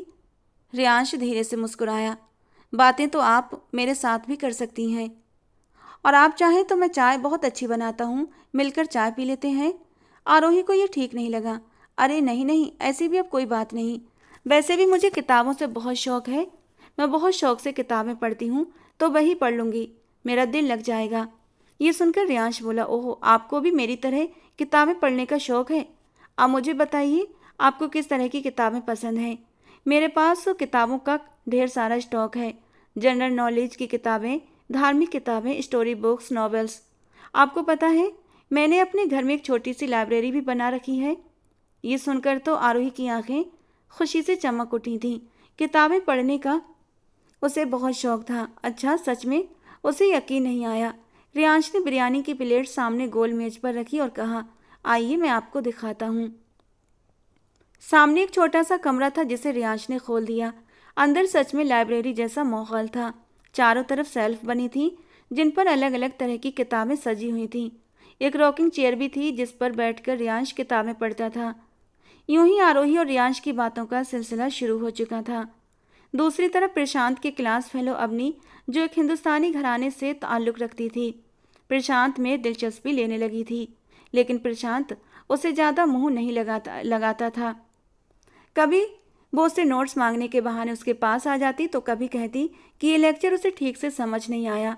रियांश धीरे से मुस्कुराया, बातें तो आप मेरे साथ भी कर सकती हैं, और आप चाहें तो मैं चाय बहुत अच्छी बनाता हूँ, मिलकर चाय पी लेते हैं। आरोही को ये ठीक नहीं लगा। अरे नहीं नहीं, ऐसी भी अब कोई बात नहीं, वैसे भी मुझे किताबों से बहुत शौक है, मैं बहुत शौक से किताबें पढ़ती हूँ, तो वही पढ़ लूँगी, मेरा दिल लग जाएगा। ये सुनकर रियांश बोला, ओह, आपको भी मेरी तरह किताबें पढ़ने का शौक है? अब मुझे बताइए, आपको किस तरह की किताबें पसंद हैं? मेरे पास तो किताबों का ढेर सारा स्टॉक है, जनरल नॉलेज की किताबें, धार्मिक किताबें, स्टोरी बुक्स, नॉवेल्स। आपको पता है, मैंने अपने घर में एक छोटी सी लाइब्रेरी भी बना रखी है। ये सुनकर तो आरोही की आंखें खुशी से चमक उठी थीं। किताबें पढ़ने का उसे बहुत शौक था। अच्छा, सच में? उसे यकीन नहीं आया। रियांश ने बिरयानी की प्लेट सामने गोल मेज पर रखी और कहा, आइए मैं आपको दिखाता हूँ। सामने एक छोटा सा कमरा था जिसे रियांश ने खोल दिया। अंदर सच में लाइब्रेरी जैसा माहौल था। चारों तरफ शेल्फ बनी थी जिन पर अलग अलग तरह की किताबें सजी हुई थीं। एक रॉकिंग चेयर भी थी जिस पर बैठकर रियांश किताबें पढ़ता था। यूं ही आरोही और रियांश की बातों का सिलसिला शुरू हो चुका था। दूसरी तरफ प्रशांत के क्लास फेलो अवनी, जो एक हिंदुस्तानी घराने से ताल्लुक़ रखती थी, प्रशांत में दिलचस्पी लेने लगी थी, लेकिन प्रशांत उसे ज़्यादा मुंह नहीं लगाता था। कभी वो उससे नोट्स मांगने के बहाने उसके पास आ जाती तो कभी कहती कि ये लेक्चर उसे ठीक से समझ नहीं आया।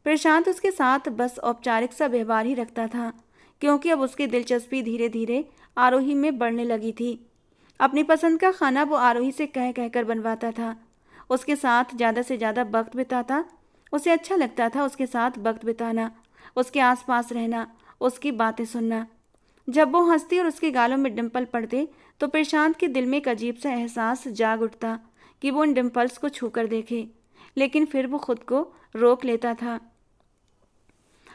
प्रशांत उसके साथ बस औपचारिक सा व्यवहार ही रखता था, क्योंकि अब उसकी दिलचस्पी धीरे धीरे आरोही में बढ़ने लगी थी। अपनी पसंद का खाना वो आरोही से कह कहकर बनवाता था, उसके साथ ज़्यादा से ज़्यादा वक्त बिताता। उसे अच्छा लगता था उसके साथ वक्त बिताना, उसके आसपास रहना, उसकी बातें सुनना। जब वो हंसती और उसके गालों में डिम्पल पड़ते तो प्रशांत के दिल में एक अजीब सा एहसास जाग उठता कि वो उन डिम्पल्स को छूकर देखे, लेकिन फिर वो खुद को रोक लेता था।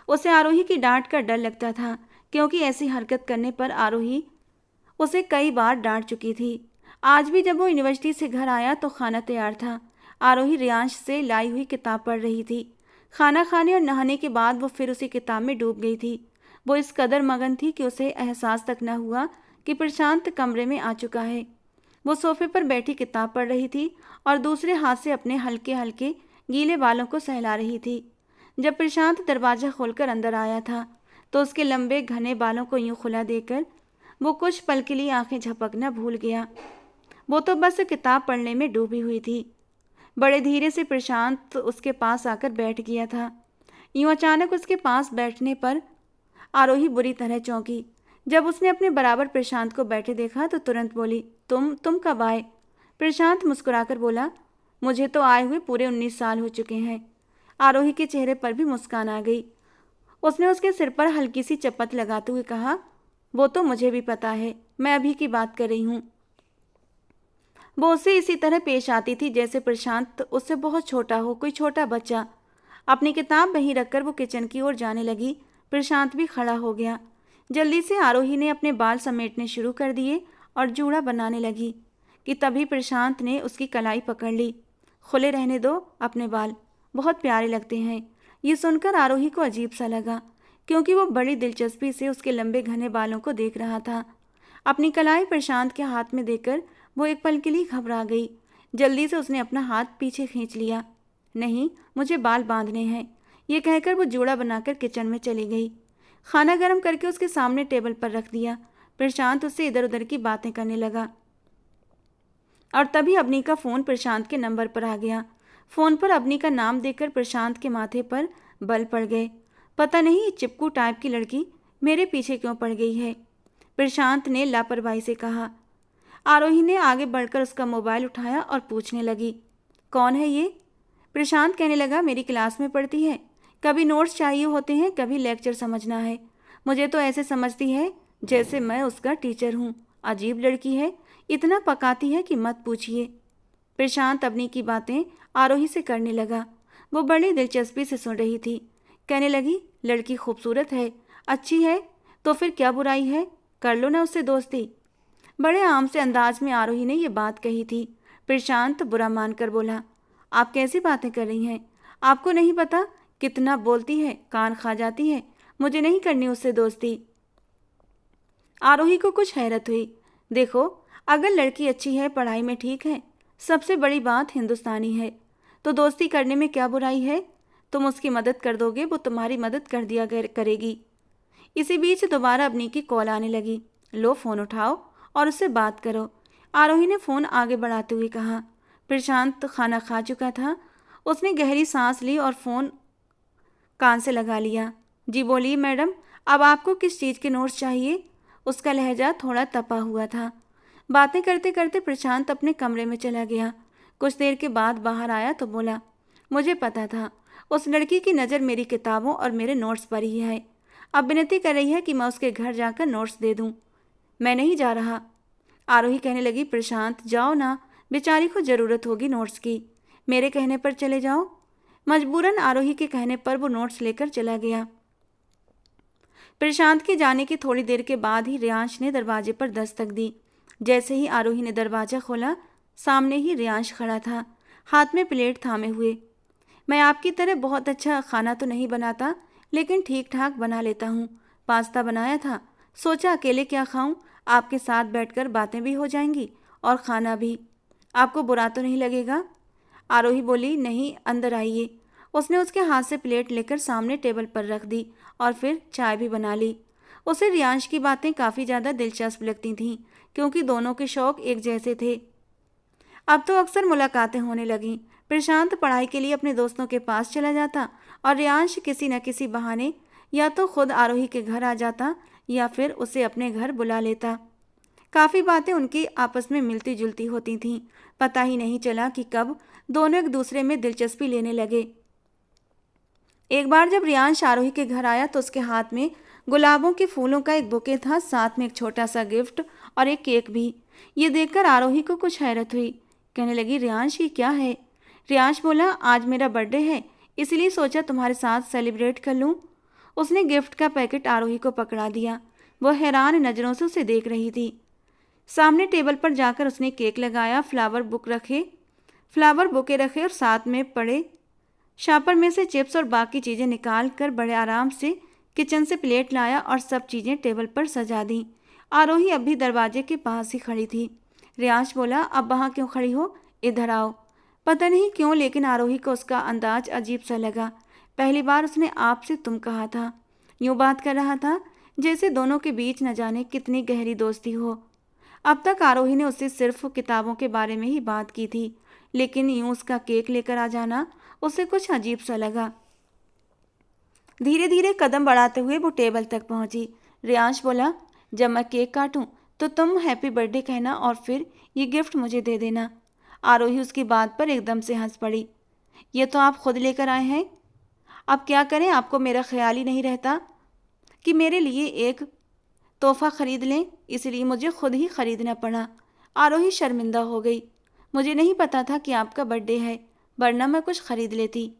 उसे आरोही की डांट का डर लगता था, क्योंकि ऐसी हरकत करने पर आरोही उसे कई बार डांट चुकी थी। आज भी जब वो यूनिवर्सिटी से घर आया तो खाना तैयार था। आरोही रियांश से लाई हुई किताब पढ़ रही थी। खाना खाने और नहाने के बाद वो फिर उसी किताब में डूब गई थी। वो इस कदर मगन थी कि उसे एहसास तक न हुआ कि प्रशांत कमरे में आ चुका है। वो सोफे पर बैठी किताब पढ़ रही थी और दूसरे हाथ से अपने हल्के हल्के गीले बालों को सहला रही थी। जब प्रशांत दरवाज़ा खोलकर अंदर आया था तो उसके लंबे घने बालों को यूं खुला देकर वो कुछ पल के लिए आंखें झपकना भूल गया। वो तो बस किताब पढ़ने में डूबी हुई थी। बड़े धीरे से प्रशांत उसके पास आकर बैठ गया था। यूं अचानक उसके पास बैठने पर आरोही बुरी तरह चौंकी। जब उसने अपने बराबर प्रशांत को बैठे देखा तो तुरंत बोली, तुम कब आए? प्रशांत मुस्कुराकर बोला, मुझे तो आए हुए पूरे 19 साल हो चुके हैं। आरोही के चेहरे पर भी मुस्कान आ गई। उसने उसके सिर पर हल्की सी चपत लगाते हुए कहा, वो तो मुझे भी पता है, मैं अभी की बात कर रही हूँ। वो उससे इसी तरह पेश आती थी जैसे प्रशांत उससे बहुत छोटा हो, कोई छोटा बच्चा। अपनी किताब वहीं रखकर वो किचन की ओर जाने लगी। प्रशांत भी खड़ा हो गया। जल्दी से आरोही ने अपने बाल समेटने शुरू कर दिए और जूड़ा बनाने लगी कि तभी प्रशांत ने उसकी कलाई पकड़ ली। खुले रहने दो अपने बाल, बहुत प्यारे लगते हैं। ये सुनकर आरोही को अजीब सा लगा, क्योंकि वो बड़ी दिलचस्पी से उसके लंबे घने बालों को देख रहा था। अपनी कलाई प्रशांत के हाथ में देकर वो एक पल के लिए घबरा गई। जल्दी से उसने अपना हाथ पीछे खींच लिया। नहीं, मुझे बाल बांधने हैं, ये कहकर वो जूड़ा बनाकर किचन में चली गई। खाना गर्म करके उसके सामने टेबल पर रख दिया। प्रशांत उससे इधर उधर की बातें करने लगा और तभी अवनी का फ़ोन प्रशांत के नंबर पर आ गया। फ़ोन पर अवनी का नाम देखकर प्रशांत के माथे पर बल पड़ गए। पता नहीं ये चिपकू टाइप की लड़की मेरे पीछे क्यों पड़ गई है, प्रशांत ने लापरवाही से कहा। आरोही ने आगे बढ़कर उसका मोबाइल उठाया और पूछने लगी, कौन है ये? प्रशांत कहने लगा, मेरी क्लास में पढ़ती है, कभी नोट्स चाहिए होते हैं, कभी लेक्चर समझना है। मुझे तो ऐसे समझती है जैसे मैं उसका टीचर हूँ। अजीब लड़की है, इतना पकाती है कि मत पूछिए। प्रशांत अवनी की बातें आरोही से करने लगा। वो बड़ी दिलचस्पी से सुन रही थी। कहने लगी, लड़की खूबसूरत है, अच्छी है, तो फिर क्या बुराई है, कर लो ना उससे दोस्ती। बड़े आम से अंदाज में आरोही ने ये बात कही थी। प्रशांत बुरा मानकर बोला, आप कैसी बातें कर रही हैं? आपको नहीं पता कितना बोलती है, कान खा जाती है। मुझे नहीं करनी उससे दोस्ती। आरोही को कुछ हैरत हुई। देखो, अगर लड़की अच्छी है, पढ़ाई में ठीक है, सबसे बड़ी बात हिंदुस्तानी है, तो दोस्ती करने में क्या बुराई है? तुम उसकी मदद कर दोगे, वो तुम्हारी मदद कर दिया करेगी। इसी बीच दोबारा अवनी की कॉल आने लगी। लो, फ़ोन उठाओ और उससे बात करो, आरोही ने फ़ोन आगे बढ़ाते हुए कहा। प्रशांत खाना खा चुका था। उसने गहरी सांस ली और फ़ोन कान से लगा लिया। जी बोलिए मैडम, अब आपको किस चीज़ के नोट्स चाहिए? उसका लहजा थोड़ा तपा हुआ था। बातें करते करते प्रशांत अपने कमरे में चला गया। कुछ देर के बाद बाहर आया तो बोला, मुझे पता था उस लड़की की नज़र मेरी किताबों और मेरे नोट्स पर ही है। अब विनती कर रही है कि मैं उसके घर जाकर नोट्स दे दूं। मैं नहीं जा रहा। आरोही कहने लगी, प्रशांत जाओ ना, बेचारी को ज़रूरत होगी नोट्स की, मेरे कहने पर चले जाओ। मजबूरन आरोही के कहने पर वो नोट्स लेकर चला गया। प्रशांत के जाने की थोड़ी देर के बाद ही रियांश ने दरवाजे पर दस्तक दी। जैसे ही आरोही ने दरवाज़ा खोला, सामने ही रियांश खड़ा था, हाथ में प्लेट थामे हुए। मैं आपकी तरह बहुत अच्छा खाना तो नहीं बनाता, लेकिन ठीक ठाक बना लेता हूँ। पास्ता बनाया था, सोचा अकेले क्या खाऊं, आपके साथ बैठकर बातें भी हो जाएंगी और खाना भी। आपको बुरा तो नहीं लगेगा? आरोही बोली, नहीं, अंदर आइए। उसने उसके हाथ से प्लेट लेकर सामने टेबल पर रख दी और फिर चाय भी बना ली। उसे रियांश की बातें काफ़ी ज़्यादा दिलचस्प लगती थीं, क्योंकि दोनों के शौक एक जैसे थे। अब तो अक्सर मुलाकातें होने लगीं। प्रशांत पढ़ाई के लिए अपने दोस्तों के पास चला जाता और रियांश किसी न किसी बहाने या तो खुद आरोही के घर आ जाता या फिर उसे अपने घर बुला लेता। काफ़ी बातें उनकी आपस में मिलती जुलती होती थीं। पता ही नहीं चला कि कब दोनों एक दूसरे में दिलचस्पी लेने लगे। एक बार जब रियांश आरोही के घर आया तो उसके हाथ में गुलाबों के फूलों का एक बुके था, साथ में एक छोटा सा गिफ्ट और एक केक भी। ये देखकर आरोही को कुछ हैरत हुई। कहने लगी, रियांश ये क्या है? रियांश बोला, आज मेरा बर्थडे है, इसलिए सोचा तुम्हारे साथ सेलिब्रेट कर लूँ। उसने गिफ्ट का पैकेट आरोही को पकड़ा दिया। वह हैरान नज़रों से उसे देख रही थी। सामने टेबल पर जाकर उसने केक लगाया, फ्लावर बुके रखे और साथ में पड़े शॉपर में से चिप्स और बाकी चीज़ें निकाल कर बड़े आराम से किचन से प्लेट लाया और सब चीज़ें टेबल पर सजा दी। आरोही अब भी दरवाजे के पास ही खड़ी थी। रियांश बोला, अब वहाँ क्यों खड़ी हो, इधर आओ। पता नहीं क्यों, लेकिन आरोही को उसका अंदाज अजीब सा लगा। पहली बार उसने आपसे तुम कहा था। यूँ बात कर रहा था जैसे दोनों के बीच न जाने कितनी गहरी दोस्ती हो। अब तक आरोही ने उससे सिर्फ किताबों के बारे में ही बात की थी, लेकिन यूँ उसका केक लेकर आ जाना उसे कुछ अजीब सा लगा। धीरे धीरे कदम बढ़ाते हुए वो टेबल तक पहुंची। रियांश बोला, जब मैं केक काटूं तो तुम हैप्पी बर्थडे कहना और फिर ये गिफ्ट मुझे दे देना। आरोही उसकी बात पर एकदम से हंस पड़ी। ये तो आप खुद लेकर आए हैं। अब क्या करें, आपको मेरा ख्याल ही नहीं रहता कि मेरे लिए एक तोहफा खरीद लें, इसलिए मुझे खुद ही खरीदना पड़ा। आरोही शर्मिंदा हो गई। मुझे नहीं पता था कि आपका बर्थडे है, वरना मैं कुछ खरीद लेती।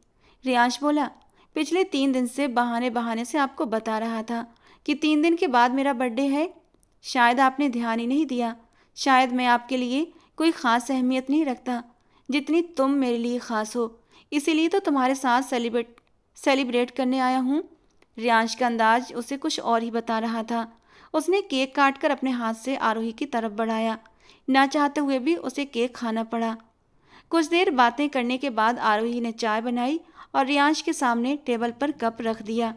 रियांश बोला, पिछले 3 दिन से बहाने बहाने से आपको बता रहा था कि 3 दिन के बाद मेरा बर्थडे है। शायद आपने ध्यान ही नहीं दिया। शायद मैं आपके लिए कोई ख़ास अहमियत नहीं रखता जितनी तुम मेरे लिए ख़ास हो, इसीलिए तो तुम्हारे साथ सेलिब्रेट करने आया हूँ। रियांश का अंदाज उसे कुछ और ही बता रहा था। उसने केक काटकर अपने हाथ से आरोही की तरफ बढ़ाया। ना चाहते हुए भी उसे केक खाना पड़ा। कुछ देर बातें करने के बाद आरोही ने चाय बनाई और रियांश के सामने टेबल पर कप रख दिया।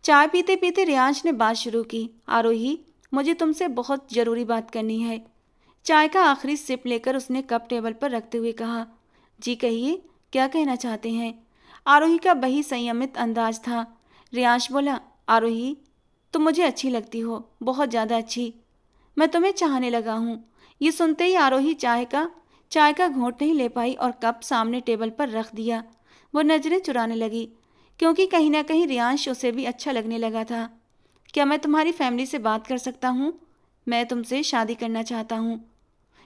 चाय पीते पीते रियांश ने बात शुरू की। आरोही, मुझे तुमसे बहुत ज़रूरी बात करनी है। चाय का आखिरी सिप लेकर उसने कप टेबल पर रखते हुए कहा, जी कहिए, क्या कहना चाहते हैं। आरोही का वही संयमित अंदाज था। रियांश बोला, आरोही, तुम मुझे अच्छी लगती हो, बहुत ज़्यादा अच्छी। मैं तुम्हें चाहने लगा हूँ। ये सुनते ही आरोही चाय का घूंट नहीं ले पाई और कप सामने टेबल पर रख दिया। वो नज़रें चुराने लगी, क्योंकि कहीं ना कहीं रियांश उसे भी अच्छा लगने लगा था। क्या मैं तुम्हारी फैमिली से बात कर सकता हूँ? मैं तुमसे शादी करना चाहता हूँ।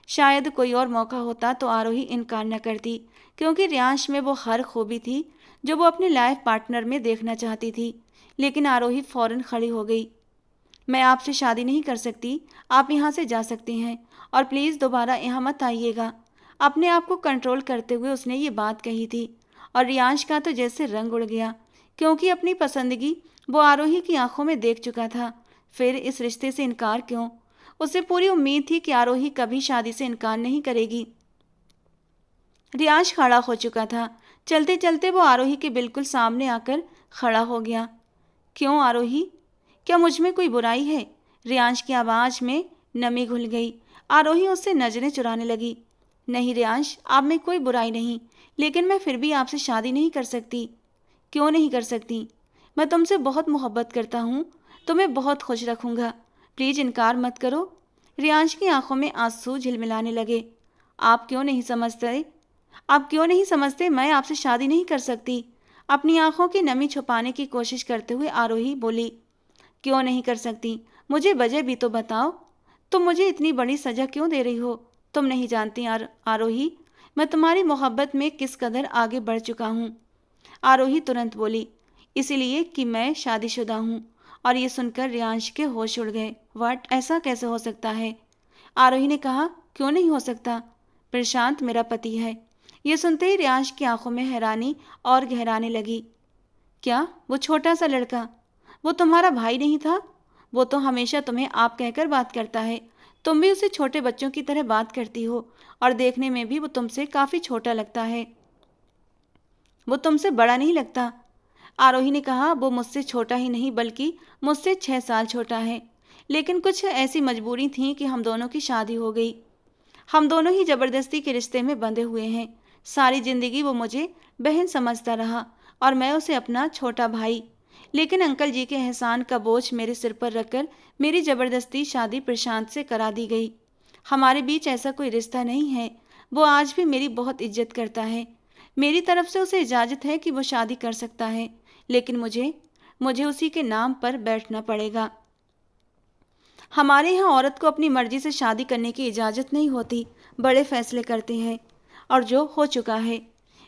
शायद कोई और मौका होता तो आरोही इनकार न करती, क्योंकि रियांश में वो हर खूबी थी जो वो अपने लाइफ पार्टनर में देखना चाहती थी। लेकिन आरोही फौरन खड़ी हो गई। मैं आपसे शादी नहीं कर सकती। आप यहाँ से जा सकते हैं और प्लीज़ दोबारा यहाँ मत आइएगा। अपने आप को कंट्रोल करते हुए उसने ये बात कही थी और रियांश का तो जैसे रंग उड़ गया, क्योंकि अपनी पसंदगी वो आरोही की आंखों में देख चुका था। फिर इस रिश्ते से इनकार क्यों? उसे पूरी उम्मीद थी कि आरोही कभी शादी से इनकार नहीं करेगी। रियांश खड़ा हो चुका था। चलते चलते वो आरोही के बिल्कुल सामने आकर खड़ा हो गया। क्यों आरोही, क्या मुझ में कोई बुराई है? रियांश की आवाज़ में नमी घुल गई। आरोही उससे नजरें चुराने लगी। नहीं रियांश, आप में कोई बुराई नहीं, लेकिन मैं फिर भी आपसे शादी नहीं कर सकती। क्यों नहीं कर सकती? मैं तुमसे बहुत मोहब्बत करता हूँ, तुम्हें बहुत खुश रखूँगा। प्लीज़ इनकार मत करो। रियांश की आंखों में आंसू झिलमिलाने लगे। आप क्यों नहीं समझते मैं आपसे शादी नहीं कर सकती। अपनी आंखों की नमी छुपाने की कोशिश करते हुए आरोही बोली, क्यों नहीं कर सकती? मुझे वजह भी तो बताओ। तुम मुझे इतनी बड़ी सजा क्यों दे रही हो? तुम नहीं जानती आरोही, मैं तुम्हारी मोहब्बत में किस कदर आगे बढ़ चुका हूँ। आरोही तुरंत बोली, इसीलिए कि मैं शादीशुदा हूँ। और ये सुनकर रियांश के होश उड़ गए। व्हाट, ऐसा कैसे हो सकता है? आरोही ने कहा, क्यों नहीं हो सकता? प्रशांत मेरा पति है। ये सुनते ही रियांश की आंखों में हैरानी और गहराने लगी। क्या वो छोटा सा लड़का, वो तुम्हारा भाई नहीं था? वो तो हमेशा तुम्हें आप कहकर बात करता है। तुम भी उसे छोटे बच्चों की तरह बात करती हो और देखने में भी वो तुमसे काफ़ी छोटा लगता है। वो तुमसे बड़ा नहीं लगता। आरोही ने कहा, वो मुझसे छोटा ही नहीं बल्कि मुझसे 6 साल छोटा है। लेकिन कुछ ऐसी मजबूरी थी कि हम दोनों की शादी हो गई। हम दोनों ही ज़बरदस्ती के रिश्ते में बंधे हुए हैं। सारी ज़िंदगी वो मुझे बहन समझता रहा और मैं उसे अपना छोटा भाई। लेकिन अंकल जी के एहसान का बोझ मेरे सिर पर रखकर मेरी ज़बरदस्ती शादी प्रशांत से करा दी गई। हमारे बीच ऐसा कोई रिश्ता नहीं है। वो आज भी मेरी बहुत इज्जत करता है। मेरी तरफ से उसे इजाज़त है कि वो शादी कर सकता है, लेकिन मुझे उसी के नाम पर बैठना पड़ेगा। हमारे यहाँ औरत को अपनी मर्जी से शादी करने की इजाज़त नहीं होती। बड़े फैसले करते हैं, और जो हो चुका है।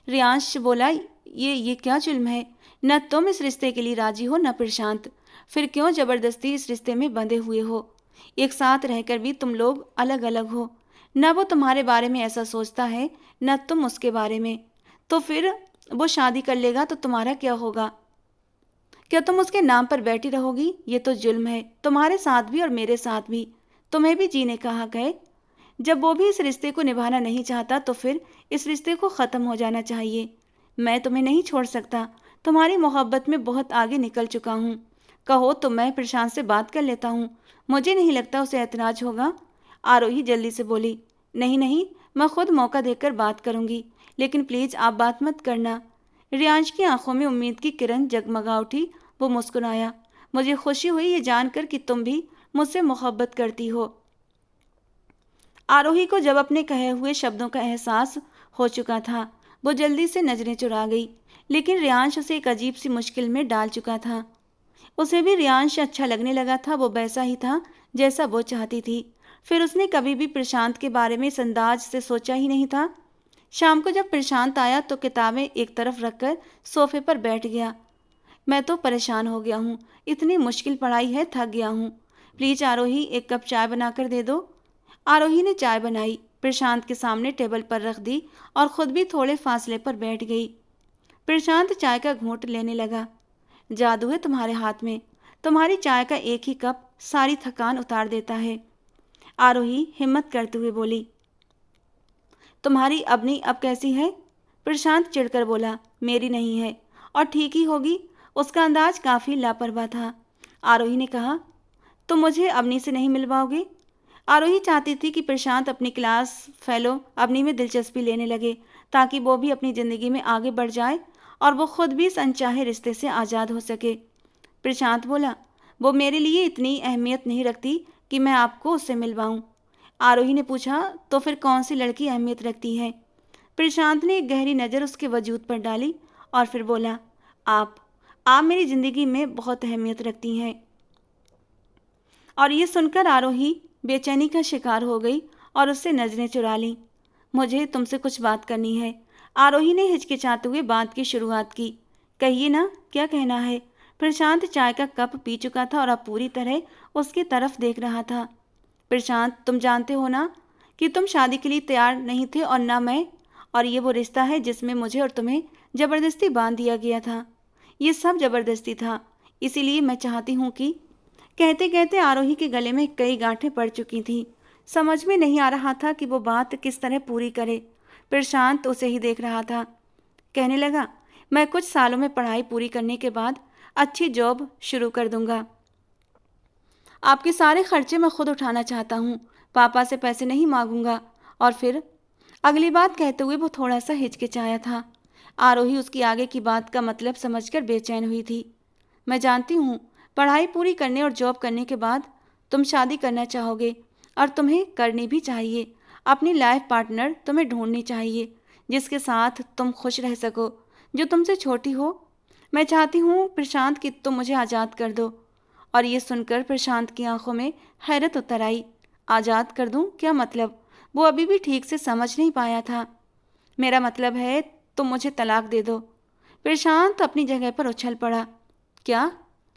रियांश बोला, ये क्या जुल्म है? न तुम इस रिश्ते के लिए राजी हो न प्रशांत। फिर क्यों ज़बरदस्ती इस रिश्ते में बंधे हुए हो? एक साथ रहकर भी तुम लोग अलग अलग हो। न वो तुम्हारे बारे में ऐसा सोचता है, न तुम उसके बारे में। तो फिर वो शादी कर लेगा तो तुम्हारा क्या होगा? क्या तुम उसके नाम पर बैठी रहोगी? ये तो जुल्म है, तुम्हारे साथ भी और मेरे साथ भी। तुम्हें भी जीने का हक है। जब वो भी इस रिश्ते को निभाना नहीं चाहता तो फिर इस रिश्ते को ख़त्म हो जाना चाहिए। मैं तुम्हें नहीं छोड़ सकता। तुम्हारी मोहब्बत में बहुत आगे निकल चुका हूँ। कहो तो मैं प्रशांत से बात कर लेता हूँ। मुझे नहीं लगता उसे ऐतराज़ होगा। आरोही जल्दी से बोली, नहीं नहीं, मैं खुद मौका देकर बात करूँगी, लेकिन प्लीज़ आप बात मत करना। रियांश की आंखों में उम्मीद की किरण जगमगा उठी। वो मुस्कुराया। मुझे खुशी हुई ये जानकर कि तुम भी मुझसे मोहब्बत करती हो। आरोही को जब अपने कहे हुए शब्दों का एहसास हो चुका था, वो जल्दी से नजरें चुरा गई, लेकिन रियांश उसे एक अजीब सी मुश्किल में डाल चुका था। उसे भी रियांश अच्छा लगने लगा था। वो वैसा ही था जैसा वो चाहती थी। फिर उसने कभी भी प्रशांत के बारे में इस अंदाज से सोचा ही नहीं था। शाम को जब प्रशांत आया तो किताबें एक तरफ रखकर सोफे पर बैठ गया। मैं तो परेशान हो गया हूँ, इतनी मुश्किल पढ़ाई है, थक गया हूँ। प्लीज आरोही, एक कप चाय बनाकर दे दो। आरोही ने चाय बनाई, प्रशांत के सामने टेबल पर रख दी और खुद भी थोड़े फासले पर बैठ गई। प्रशांत चाय का घूंट लेने लगा। जादू है तुम्हारे हाथ में, तुम्हारी चाय का एक ही कप सारी थकान उतार देता है। आरोही हिम्मत करते हुए बोली। तुम्हारी अपनी अब कैसी है? प्रशांत चिढ़कर बोला। मेरी नहीं है, और ठीक ही होगी। उसका अंदाज काफी लापरवाह था। आरोही ने कहा, तुम मुझे अवनी से नहीं मिलवाओगे? आरोही चाहती थी कि प्रशांत अपनी क्लास फेलो अवनी में दिलचस्पी लेने लगे, ताकि वो भी अपनी ज़िंदगी में आगे बढ़ जाए और वो खुद भी इस अनचाहे रिश्ते से आज़ाद हो सके। प्रशांत बोला, वो मेरे लिए इतनी अहमियत नहीं रखती कि मैं आपको उससे मिलवाऊं। आरोही ने पूछा, तो फिर कौन सी लड़की अहमियत रखती है? प्रशांत ने एक गहरी नज़र उसके वजूद पर डाली और फिर बोला, आप मेरी ज़िंदगी में बहुत अहमियत रखती हैं। और ये सुनकर आरोही बेचैनी का शिकार हो गई और उससे नजरें चुरा लीं। मुझे तुमसे कुछ बात करनी है। आरोही ने हिचकिचाते हुए बात की शुरुआत की। कहिए ना, क्या कहना है? प्रशांत चाय का कप पी चुका था और अब पूरी तरह उसकी तरफ देख रहा था। प्रशांत, तुम जानते हो ना कि तुम शादी के लिए तैयार नहीं थे और ना मैं, और ये वो रिश्ता है जिसमें मुझे और तुम्हें ज़बरदस्ती बांध दिया गया था। ये सब ज़बरदस्ती था, इसीलिए मैं चाहती हूँ कि। कहते कहते आरोही के गले में कई गांठें पड़ चुकी थीं। समझ में नहीं आ रहा था कि वो बात किस तरह पूरी करे। प्रशांत उसे ही देख रहा था। कहने लगा, मैं कुछ सालों में पढ़ाई पूरी करने के बाद अच्छी जॉब शुरू कर दूंगा। आपके सारे खर्चे मैं खुद उठाना चाहता हूँ, पापा से पैसे नहीं मांगूंगा। और फिर अगली बात कहते हुए वो थोड़ा सा हिचकिचाया था। आरोही उसकी आगे की बात का मतलब समझकर बेचैन हुई थी। मैं जानती हूँ, पढ़ाई पूरी करने और जॉब करने के बाद तुम शादी करना चाहोगे, और तुम्हें करनी भी चाहिए। अपनी लाइफ पार्टनर तुम्हें ढूंढनी चाहिए जिसके साथ तुम खुश रह सको, जो तुमसे छोटी हो। मैं चाहती हूँ प्रशांत कि तुम मुझे आज़ाद कर दो। और ये सुनकर प्रशांत की आंखों में हैरत उतर आई। आज़ाद कर दूँ? क्या मतलब? वो अभी भी ठीक से समझ नहीं पाया था। मेरा मतलब है तुम मुझे तलाक दे दो। प्रशांत अपनी जगह पर उछल पड़ा। क्या?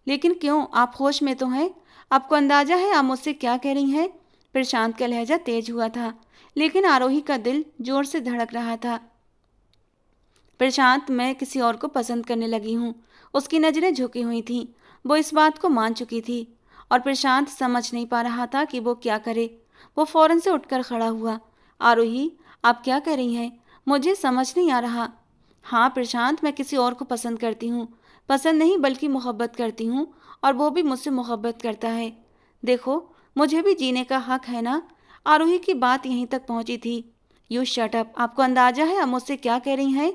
लेकिन क्यों? आप होश में तो हैं? आपको अंदाजा है आप मुझसे क्या कह रही हैं? प्रशांत का लहजा तेज हुआ था, लेकिन आरोही का दिल जोर से धड़क रहा था। प्रशांत, मैं किसी और को पसंद करने लगी हूँ। उसकी नज़रें झुकी हुई थीं। वो इस बात को मान चुकी थी और प्रशांत समझ नहीं पा रहा था कि वो क्या करे। वो फौरन से उठकर खड़ा हुआ। आरोही, आप क्या कह रही हैं? मुझे समझ नहीं आ रहा। हाँ प्रशांत, मैं किसी और को पसंद करती हूँ। पसंद नहीं बल्कि मोहब्बत करती हूँ, और वो भी मुझसे मोहब्बत करता है। देखो, मुझे भी जीने का हक है ना। आरोही की बात यहीं तक पहुँची थी। You shut up. आपको अंदाजा है आप मुझसे क्या कह रही हैं?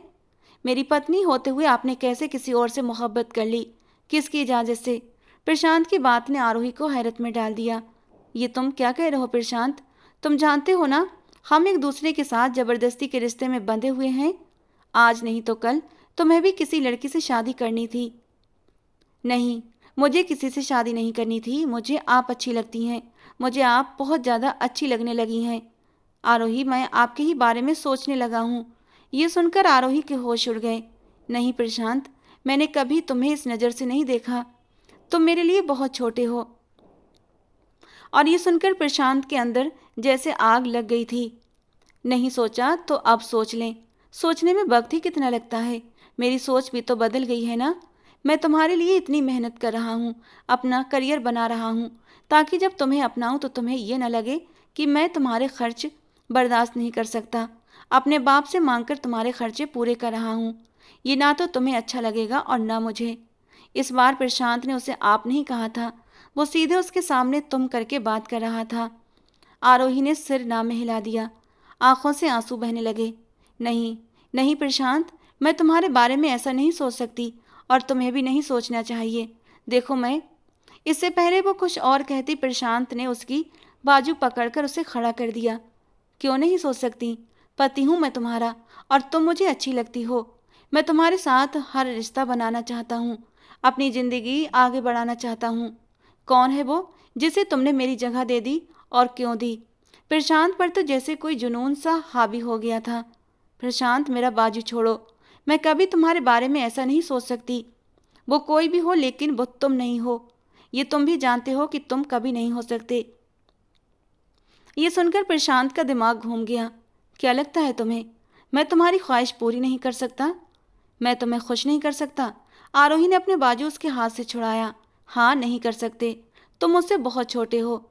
मेरी पत्नी होते हुए आपने कैसे किसी और से मोहब्बत कर ली? किसकी इजाज़त से? प्रशांत की बात ने आरोही को हैरत में डाल दिया। ये तुम क्या कह रहे हो प्रशांत? तुम जानते हो ना, हम एक दूसरे के साथ ज़बरदस्ती के रिश्ते में बंधे हुए हैं। आज नहीं तो कल तुम्हें भी किसी लड़की से शादी करनी थी। नहीं, मुझे किसी से शादी नहीं करनी थी। मुझे आप अच्छी लगती हैं। मुझे आप बहुत ज़्यादा अच्छी लगने लगी हैं। आरोही, मैं आपके ही बारे में सोचने लगा हूँ। ये सुनकर आरोही के होश उड़ गए। नहीं प्रशांत, मैंने कभी तुम्हें इस नज़र से नहीं देखा। तुम मेरे लिए बहुत छोटे हो। और ये सुनकर प्रशांत के अंदर जैसे आग लग गई थी। नहीं सोचा तो अब सोच लें। सोचने में वक्त ही कितना लगता है। मेरी सोच भी तो बदल गई है ना। मैं तुम्हारे लिए इतनी मेहनत कर रहा हूँ, अपना करियर बना रहा हूँ, ताकि जब तुम्हें अपनाऊँ तो तुम्हें ये न लगे कि मैं तुम्हारे खर्च बर्दाश्त नहीं कर सकता। अपने बाप से मांगकर तुम्हारे खर्चे पूरे कर रहा हूँ। ये ना तो तुम्हें अच्छा लगेगा और ना मुझे। इस बार प्रशांत ने उसे आप नहीं कहा था। वो सीधे उसके सामने तुम करके बात कर रहा था। आरोही ने सिर ना में हिला दिया। आंखों से आंसू बहने लगे। नहीं नहीं प्रशांत, मैं तुम्हारे बारे में ऐसा नहीं सोच सकती और तुम्हें भी नहीं सोचना चाहिए। देखो मैं। इससे पहले वो कुछ और कहती, प्रशांत ने उसकी बाजू पकड़कर उसे खड़ा कर दिया। क्यों नहीं सोच सकती? पति हूं मैं तुम्हारा और तुम मुझे अच्छी लगती हो। मैं तुम्हारे साथ हर रिश्ता बनाना चाहता हूँ, अपनी जिंदगी आगे बढ़ाना चाहता हूँ। कौन है वो जिसे तुमने मेरी जगह दे दी और क्यों दी? प्रशांत पर तो जैसे कोई जुनून सा हावी हो गया था। प्रशांत, मेरा बाजू छोड़ो। मैं कभी तुम्हारे बारे में ऐसा नहीं सोच सकती। वो कोई भी हो लेकिन वो तुम नहीं हो। ये तुम भी जानते हो कि तुम कभी नहीं हो सकते। ये सुनकर प्रशांत का दिमाग घूम गया। क्या लगता है तुम्हें मैं तुम्हारी ख्वाहिश पूरी नहीं कर सकता? मैं तुम्हें खुश नहीं कर सकता? आरोही ने अपने बाजू उसके हाथ से छुड़ाया। हाँ, नहीं कर सकते। तुम मुझसे बहुत छोटे हो।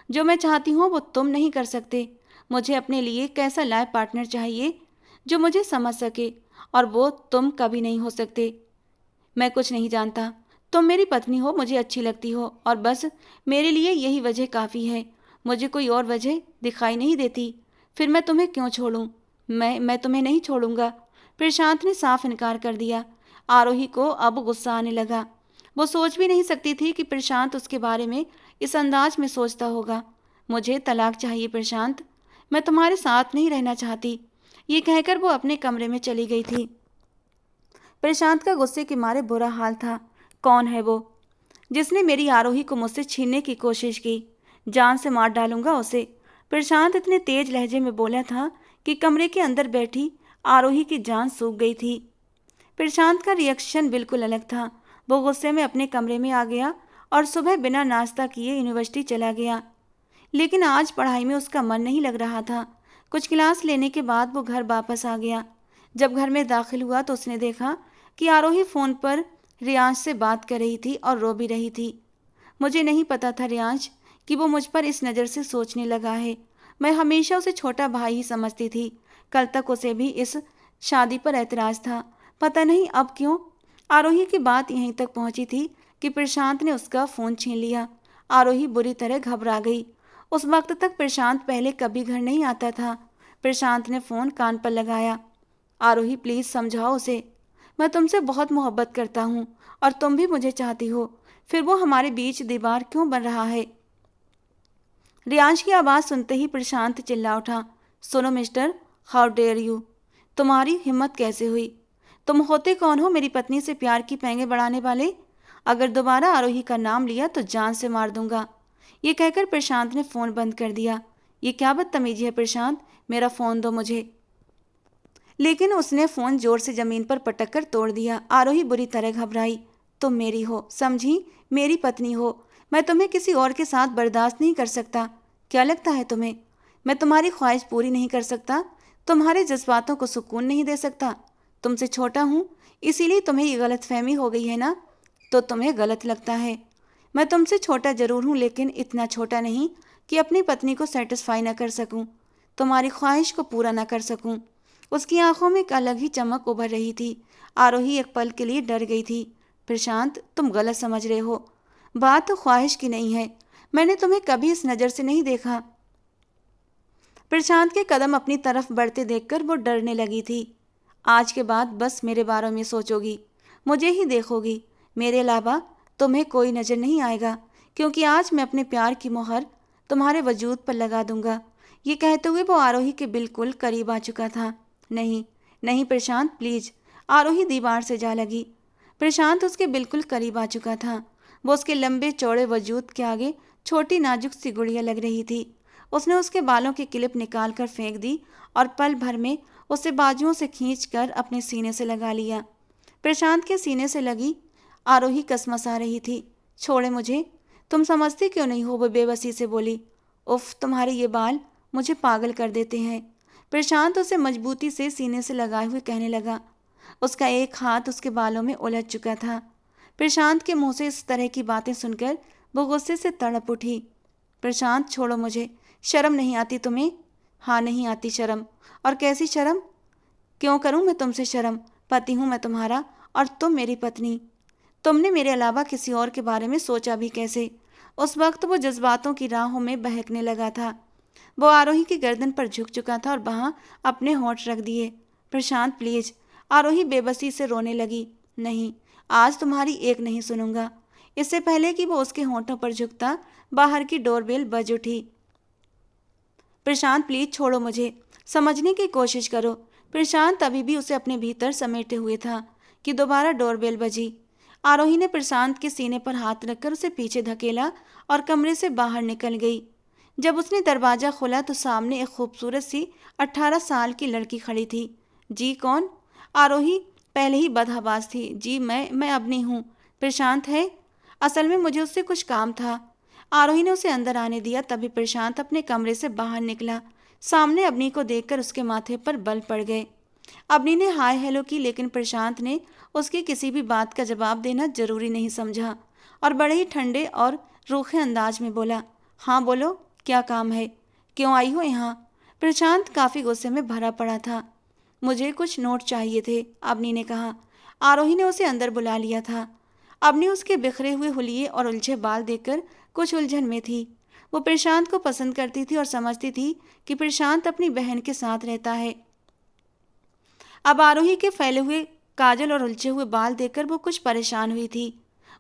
जो मैं चाहती हूँ वो तुम नहीं कर सकते। मुझे अपने लिए कैसा लाइफ पार्टनर चाहिए जो मुझे समझ सके, और वो तुम कभी नहीं हो सकते। मैं कुछ नहीं जानता। तुम मेरी पत्नी हो, मुझे अच्छी लगती हो और बस मेरे लिए यही वजह काफ़ी है। मुझे कोई और वजह दिखाई नहीं देती। फिर मैं तुम्हें क्यों छोड़ूं? मैं तुम्हें नहीं छोड़ूंगा। प्रशांत ने साफ इनकार कर दिया। आरोही को अब गुस्सा आने लगा। वो सोच भी नहीं सकती थी कि प्रशांत उसके बारे में इस अंदाज में सोचता होगा। मुझे तलाक चाहिए प्रशांत। मैं तुम्हारे साथ नहीं रहना चाहती। ये कहकर वो अपने कमरे में चली गई थी। प्रशांत का गुस्से के मारे बुरा हाल था। कौन है वो जिसने मेरी आरोही को मुझसे छीनने की कोशिश की? जान से मार डालूंगा उसे। प्रशांत इतने तेज लहजे में बोला था कि कमरे के अंदर बैठी आरोही की जान सूख गई थी। प्रशांत का रिएक्शन बिल्कुल अलग था। वो गुस्से में अपने कमरे में आ गया और सुबह बिना नाश्ता किए यूनिवर्सिटी चला गया। लेकिन आज पढ़ाई में उसका मन नहीं लग रहा था। कुछ क्लास लेने के बाद वो घर वापस आ गया। जब घर में दाखिल हुआ तो उसने देखा कि आरोही फ़ोन पर रियांश से बात कर रही थी और रो भी रही थी। मुझे नहीं पता था रियांश कि वो मुझ पर इस नज़र से सोचने लगा है। मैं हमेशा उसे छोटा भाई ही समझती थी। कल तक उसे भी इस शादी पर ऐतराज़ था। पता नहीं अब क्यों। आरोही की बात यहीं तक पहुंची थी कि प्रशांत ने उसका फ़ोन छीन लिया। आरोही बुरी तरह घबरा गई। उस वक्त तक प्रशांत पहले कभी घर नहीं आता था। प्रशांत ने फ़ोन कान पर लगाया। आरोही, प्लीज़ समझाओ उसे। मैं तुमसे बहुत मोहब्बत करता हूँ और तुम भी मुझे चाहती हो। फिर वो हमारे बीच दीवार क्यों बन रहा है? रियांश की आवाज़ सुनते ही प्रशांत चिल्ला उठा। सुनो मिस्टर, हाउ डेयर यू। तुम्हारी हिम्मत कैसे हुई? तुम होते कौन हो मेरी पत्नी से प्यार की पैंगे बढ़ाने वाले? अगर दोबारा आरोही का नाम लिया तो जान से मार दूंगा। ये कहकर प्रशांत ने फ़ोन बंद कर दिया। ये क्या बदतमीजी है प्रशांत, मेरा फ़ोन दो मुझे। लेकिन उसने फ़ोन जोर से ज़मीन पर पटक कर तोड़ दिया। आरोही बुरी तरह घबराई। तुम मेरी हो, समझी? मेरी पत्नी हो। मैं तुम्हें किसी और के साथ बर्दाश्त नहीं कर सकता। क्या लगता है तुम्हें मैं तुम्हारी ख्वाहिश पूरी नहीं कर सकता? तुम्हारे जज्बातों को सुकून नहीं दे सकता? तुमसे छोटा हूँ इसीलिए तुम्हें ये गलतफहमी हो गई है ना? तो तुम्हें गलत लगता है। मैं तुमसे छोटा जरूर हूँ लेकिन इतना छोटा नहीं कि अपनी पत्नी को सेटिस्फाई ना कर सकूँ, तुम्हारी ख्वाहिश को पूरा ना कर सकूँ। उसकी आंखों में एक अलग ही चमक उभर रही थी। आरोही एक पल के लिए डर गई थी। प्रशांत, तुम गलत समझ रहे हो। बात तो ख्वाहिश की नहीं है। मैंने तुम्हें कभी इस नज़र से नहीं देखा। प्रशांत के कदम अपनी तरफ बढ़ते देखकर वो डरने लगी थी। आज के बाद बस मेरे बारे में सोचोगी, मुझे ही देखोगी। मेरे अलावा तुम्हें कोई नज़र नहीं आएगा, क्योंकि आज मैं अपने प्यार की मोहर तुम्हारे वजूद पर लगा दूंगा। ये कहते हुए वो आरोही के बिल्कुल करीब आ चुका था। नहीं नहीं प्रशांत, प्लीज। आरोही दीवार से जा लगी। प्रशांत उसके बिल्कुल करीब आ चुका था। वो उसके लंबे चौड़े वजूद के आगे छोटी नाजुक सी गुड़िया लग रही थी। उसने उसके बालों की क्लिप निकाल कर फेंक दी और पल भर में उसे बाजुओं से खींचकर अपने सीने से लगा लिया। प्रशांत के सीने से लगी आरोही कसमसा रही थी। छोड़े मुझे। तुम समझते क्यों नहीं हो? वो बेबसी से बोली। उफ, तुम्हारे ये बाल मुझे पागल कर देते हैं। प्रशांत उसे मजबूती से सीने से लगाए हुए कहने लगा। उसका एक हाथ उसके बालों में उलझ चुका था। प्रशांत के मुंह से इस तरह की बातें सुनकर वो गुस्से से तड़प उठी। प्रशांत, छोड़ो मुझे। शर्म नहीं आती तुम्हें? हाँ, नहीं आती शर्म। और कैसी शर्म? क्यों करूं मैं तुमसे शर्म? पति हूं मैं तुम्हारा और तुम मेरी पत्नी। तुमने मेरे अलावा किसी और के बारे में सोचा भी कैसे? उस वक्त वो जज्बातों की राहों में बहकने लगा था। वो आरोही की गर्दन पर झुक चुका था और वहां अपने होंठ रख दिए। प्रशांत, प्लीज। आरोही बेबसी से रोने लगी। नहीं, आज तुम्हारी एक नहीं सुनूंगा। इससे पहले कि वो उसके होंठों पर झुकता, बाहर की डोरबेल बज उठी। प्रशांत प्लीज छोड़ो मुझे, समझने की कोशिश करो। प्रशांत अभी भी उसे अपने भीतर समेटे हुए था कि दोबारा डोरबेल बजी। आरोही ने प्रशांत के सीने पर हाथ रखकर उसे पीछे धकेला और कमरे से बाहर निकल गई। जब उसने दरवाजा खोला तो सामने एक खूबसूरत सी 18 साल की लड़की खड़ी थी। जी कौन? आरोही पहले ही बदहवास थी। जी मैं अबनी हूँ। प्रशांत है? असल में मुझे उससे कुछ काम था। आरोही ने उसे अंदर आने दिया। तभी प्रशांत अपने कमरे से बाहर निकला। सामने अबनी को देखकर उसके माथे पर बल पड़ गए। अबनी ने हाय हेलो की, लेकिन प्रशांत ने उसकी किसी भी बात का जवाब देना जरूरी नहीं समझा और बड़े ही ठंडे और रूखे अंदाज में बोला, हाँ बोलो, क्या काम है? क्यों आई हो यहाँ? प्रशांत काफी गुस्से में भरा पड़ा था। मुझे कुछ नोट चाहिए थे, अबनी ने कहा। आरोही ने उसे अंदर बुला लिया था। अबनी उसके बिखरे हुए हुलिये और उलझे बाल देखकर कुछ उलझन में थी। वो प्रशांत को पसंद करती थी और समझती थी कि प्रशांत अपनी बहन के साथ रहता है। अब आरोही के फैले हुए काजल और उलझे हुए बाल देखकर वो कुछ परेशान हुई थी।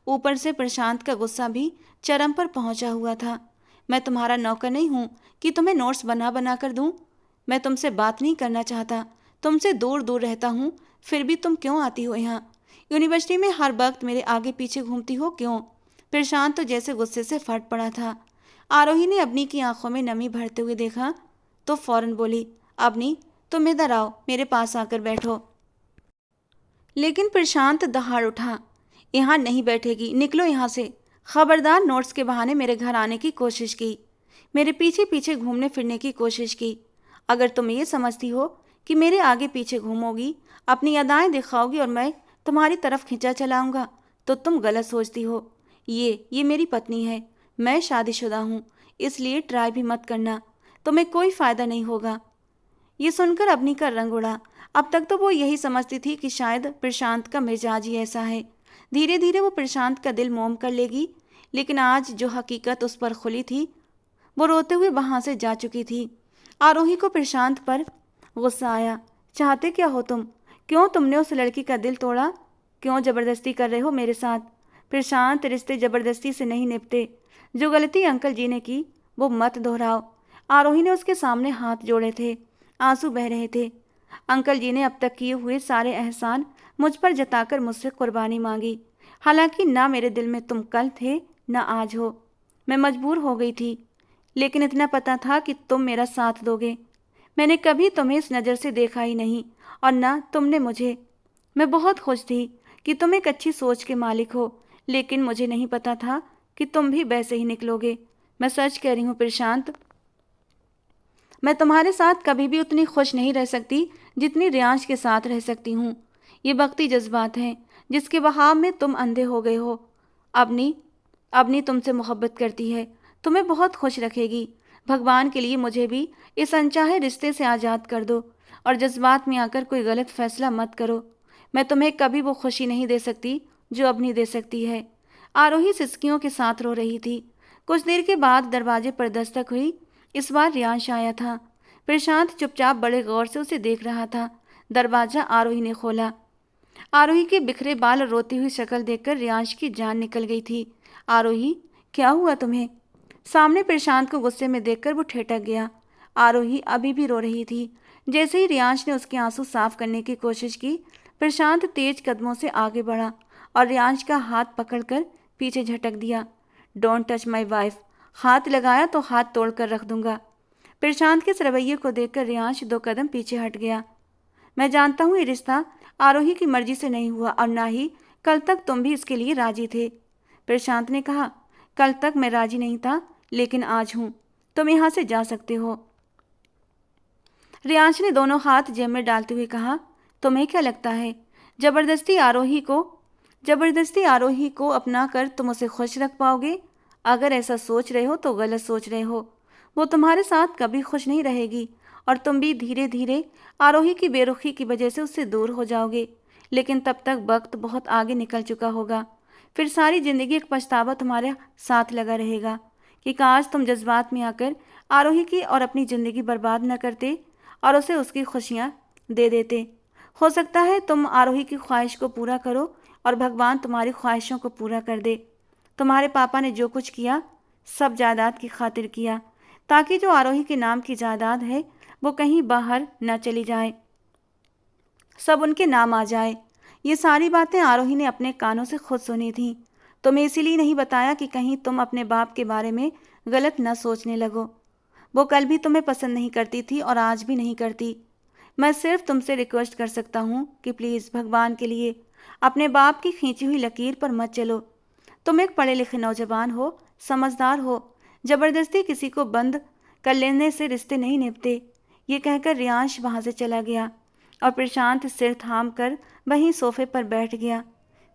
ऊपर से प्रशांत का गुस्सा भी चरम पर पहुंचा हुआ था। मैं तुम्हारा नौकर नहीं हूं कि तुम्हें नोट्स बना बना कर दूं। मैं तुमसे बात नहीं करना चाहता, तुमसे दूर दूर रहता हूं, फिर भी तुम क्यों आती हो यहाँ? यूनिवर्सिटी में हर वक्त मेरे आगे पीछे घूमती हो क्यों? प्रशांत तो जैसे गुस्से से फट पड़ा था। आरोही ने अबनी की आंखों में नमी भरते हुए देखा तो फौरन बोली, अबनी तुम इधर आओ, मेरे पास आकर बैठो। लेकिन प्रशांत दहाड़ उठा, यहाँ नहीं बैठेगी, निकलो यहाँ से। खबरदार, नोट्स के बहाने मेरे घर आने की कोशिश की, मेरे पीछे पीछे घूमने फिरने की कोशिश की। अगर तुम ये समझती हो कि मेरे आगे पीछे घूमोगी, अपनी अदाएं दिखाओगी और मैं तुम्हारी तरफ खिंचा चलाऊंगा, तो तुम गलत सोचती हो। ये मेरी पत्नी है, मैं शादीशुदा हूँ, इसलिए ट्राई भी मत करना, तुम्हें कोई फायदा नहीं होगा। ये सुनकर अबनी का रंग उड़ा। अब तक तो वो यही समझती थी कि शायद प्रशांत का मिजाज ही ऐसा है, धीरे धीरे वो प्रशांत का दिल मोम कर लेगी। लेकिन आज जो हकीकत उस पर खुली थी, वो रोते हुए वहां से जा चुकी थी। आरोही को प्रशांत पर गुस्सा आया। चाहते क्या हो तुम? क्यों तुमने उस लड़की का दिल तोड़ा? क्यों जबरदस्ती कर रहे हो मेरे साथ? प्रशांत, रिश्ते जबरदस्ती से नहीं निपटे। जो गलती अंकल जी ने की वो मत दोहराओ। आरोही ने उसके सामने हाथ जोड़े थे, आंसू बह रहे थे। अंकल जी ने अब तक किए हुए सारे एहसान मुझ पर जताकर मुझसे कुर्बानी मांगी। हालांकि ना मेरे दिल में तुम कल थे ना आज हो। मैं मजबूर हो गई थी, लेकिन इतना पता था कि तुम मेरा साथ दोगे। मैंने कभी तुम्हें इस नज़र से देखा ही नहीं और ना तुमने मुझे। मैं बहुत खुश थी कि तुम एक अच्छी सोच के मालिक हो, लेकिन मुझे नहीं पता था कि तुम भी वैसे ही निकलोगे। मैं सच कह रही हूँ प्रशांत, मैं तुम्हारे साथ कभी भी उतनी खुश नहीं रह सकती जितनी रियांश के साथ रह सकती हूँ। ये वक्ती जज्बात हैं जिसके बहाव में तुम अंधे हो गए हो। अबनी अबनी तुमसे मोहब्बत करती है, तुम्हें बहुत खुश रखेगी। भगवान के लिए मुझे भी इस अनचाहे रिश्ते से आज़ाद कर दो और जज्बात में आकर कोई गलत फैसला मत करो। मैं तुम्हें कभी वो खुशी नहीं दे सकती जो अबनी दे सकती है। आरोही सिसकियों के साथ रो रही थी। कुछ देर के बाद दरवाजे पर दस्तक हुई। इस बार रियांश आया था। प्रशांत चुपचाप बड़े गौर से उसे देख रहा था। दरवाजा आरोही ने खोला। आरोही के बिखरे बाल और रोती हुई शक्ल देखकर रियांश की जान निकल गई थी। आरोही, क्या हुआ तुम्हें? सामने प्रशांत को गुस्से में देखकर वो ठिठक गया। आरोही अभी भी रो रही थी। जैसे ही रियांश ने उसके आंसू साफ करने की कोशिश की, प्रशांत तेज कदमों से आगे बढ़ा और रियांश का हाथ पकड़कर पीछे झटक दिया। डोंट टच माई वाइफ, हाथ लगाया तो हाथ तोड़कर रख दूंगा। प्रशांत के इस रवैये को देखकर रियांश 2 कदम पीछे हट गया। मैं जानता हूँ ये रिश्ता आरोही की मर्जी से नहीं हुआ और ना ही कल तक तुम भी इसके लिए राजी थे। प्रशांत ने कहा, कल तक मैं राजी नहीं था, लेकिन आज हूँ। तुम यहाँ से जा सकते हो। रियांश ने दोनों हाथ जेब में डालते हुए कहा, तुम्हें क्या लगता है जबरदस्ती आरोही को अपना कर तुम उसे खुश रख पाओगे? अगर ऐसा सोच रहे हो तो गलत सोच रहे हो। वो तुम्हारे साथ कभी खुश नहीं रहेगी और तुम भी धीरे धीरे आरोही की बेरुखी की वजह से उससे दूर हो जाओगे। लेकिन तब तक वक्त बहुत आगे निकल चुका होगा। फिर सारी जिंदगी एक पछतावा तुम्हारे साथ लगा रहेगा कि काश तुम जज्बात में आकर आरोही की और अपनी ज़िंदगी बर्बाद न करते और उसे उसकी खुशियाँ दे देते। हो सकता है तुम आरोही की ख्वाहिश को पूरा करो और भगवान तुम्हारी ख्वाहिशों को पूरा कर दे। तुम्हारे पापा ने जो कुछ किया सब जायदाद की खातिर किया, ताकि जो आरोही के नाम की जायदाद है वो कहीं बाहर न चली जाए, सब उनके नाम आ जाए। ये सारी बातें आरोही ने अपने कानों से खुद सुनी थीं। तुम्हें इसीलिए नहीं बताया कि कहीं तुम अपने बाप के बारे में गलत न सोचने लगो। वो कल भी तुम्हें पसंद नहीं करती थी और आज भी नहीं करती। मैं सिर्फ तुमसे रिक्वेस्ट कर सकता हूँ कि प्लीज़ भगवान के लिए अपने बाप की खींची हुई लकीर पर मत चलो। तुम एक पढ़े लिखे नौजवान हो, समझदार हो। ज़बरदस्ती किसी को बंद कर लेने से रिश्ते नहीं निभते। ये कहकर रियांश वहाँ से चला गया और प्रशांत सिर थाम कर वहीं सोफे पर बैठ गया।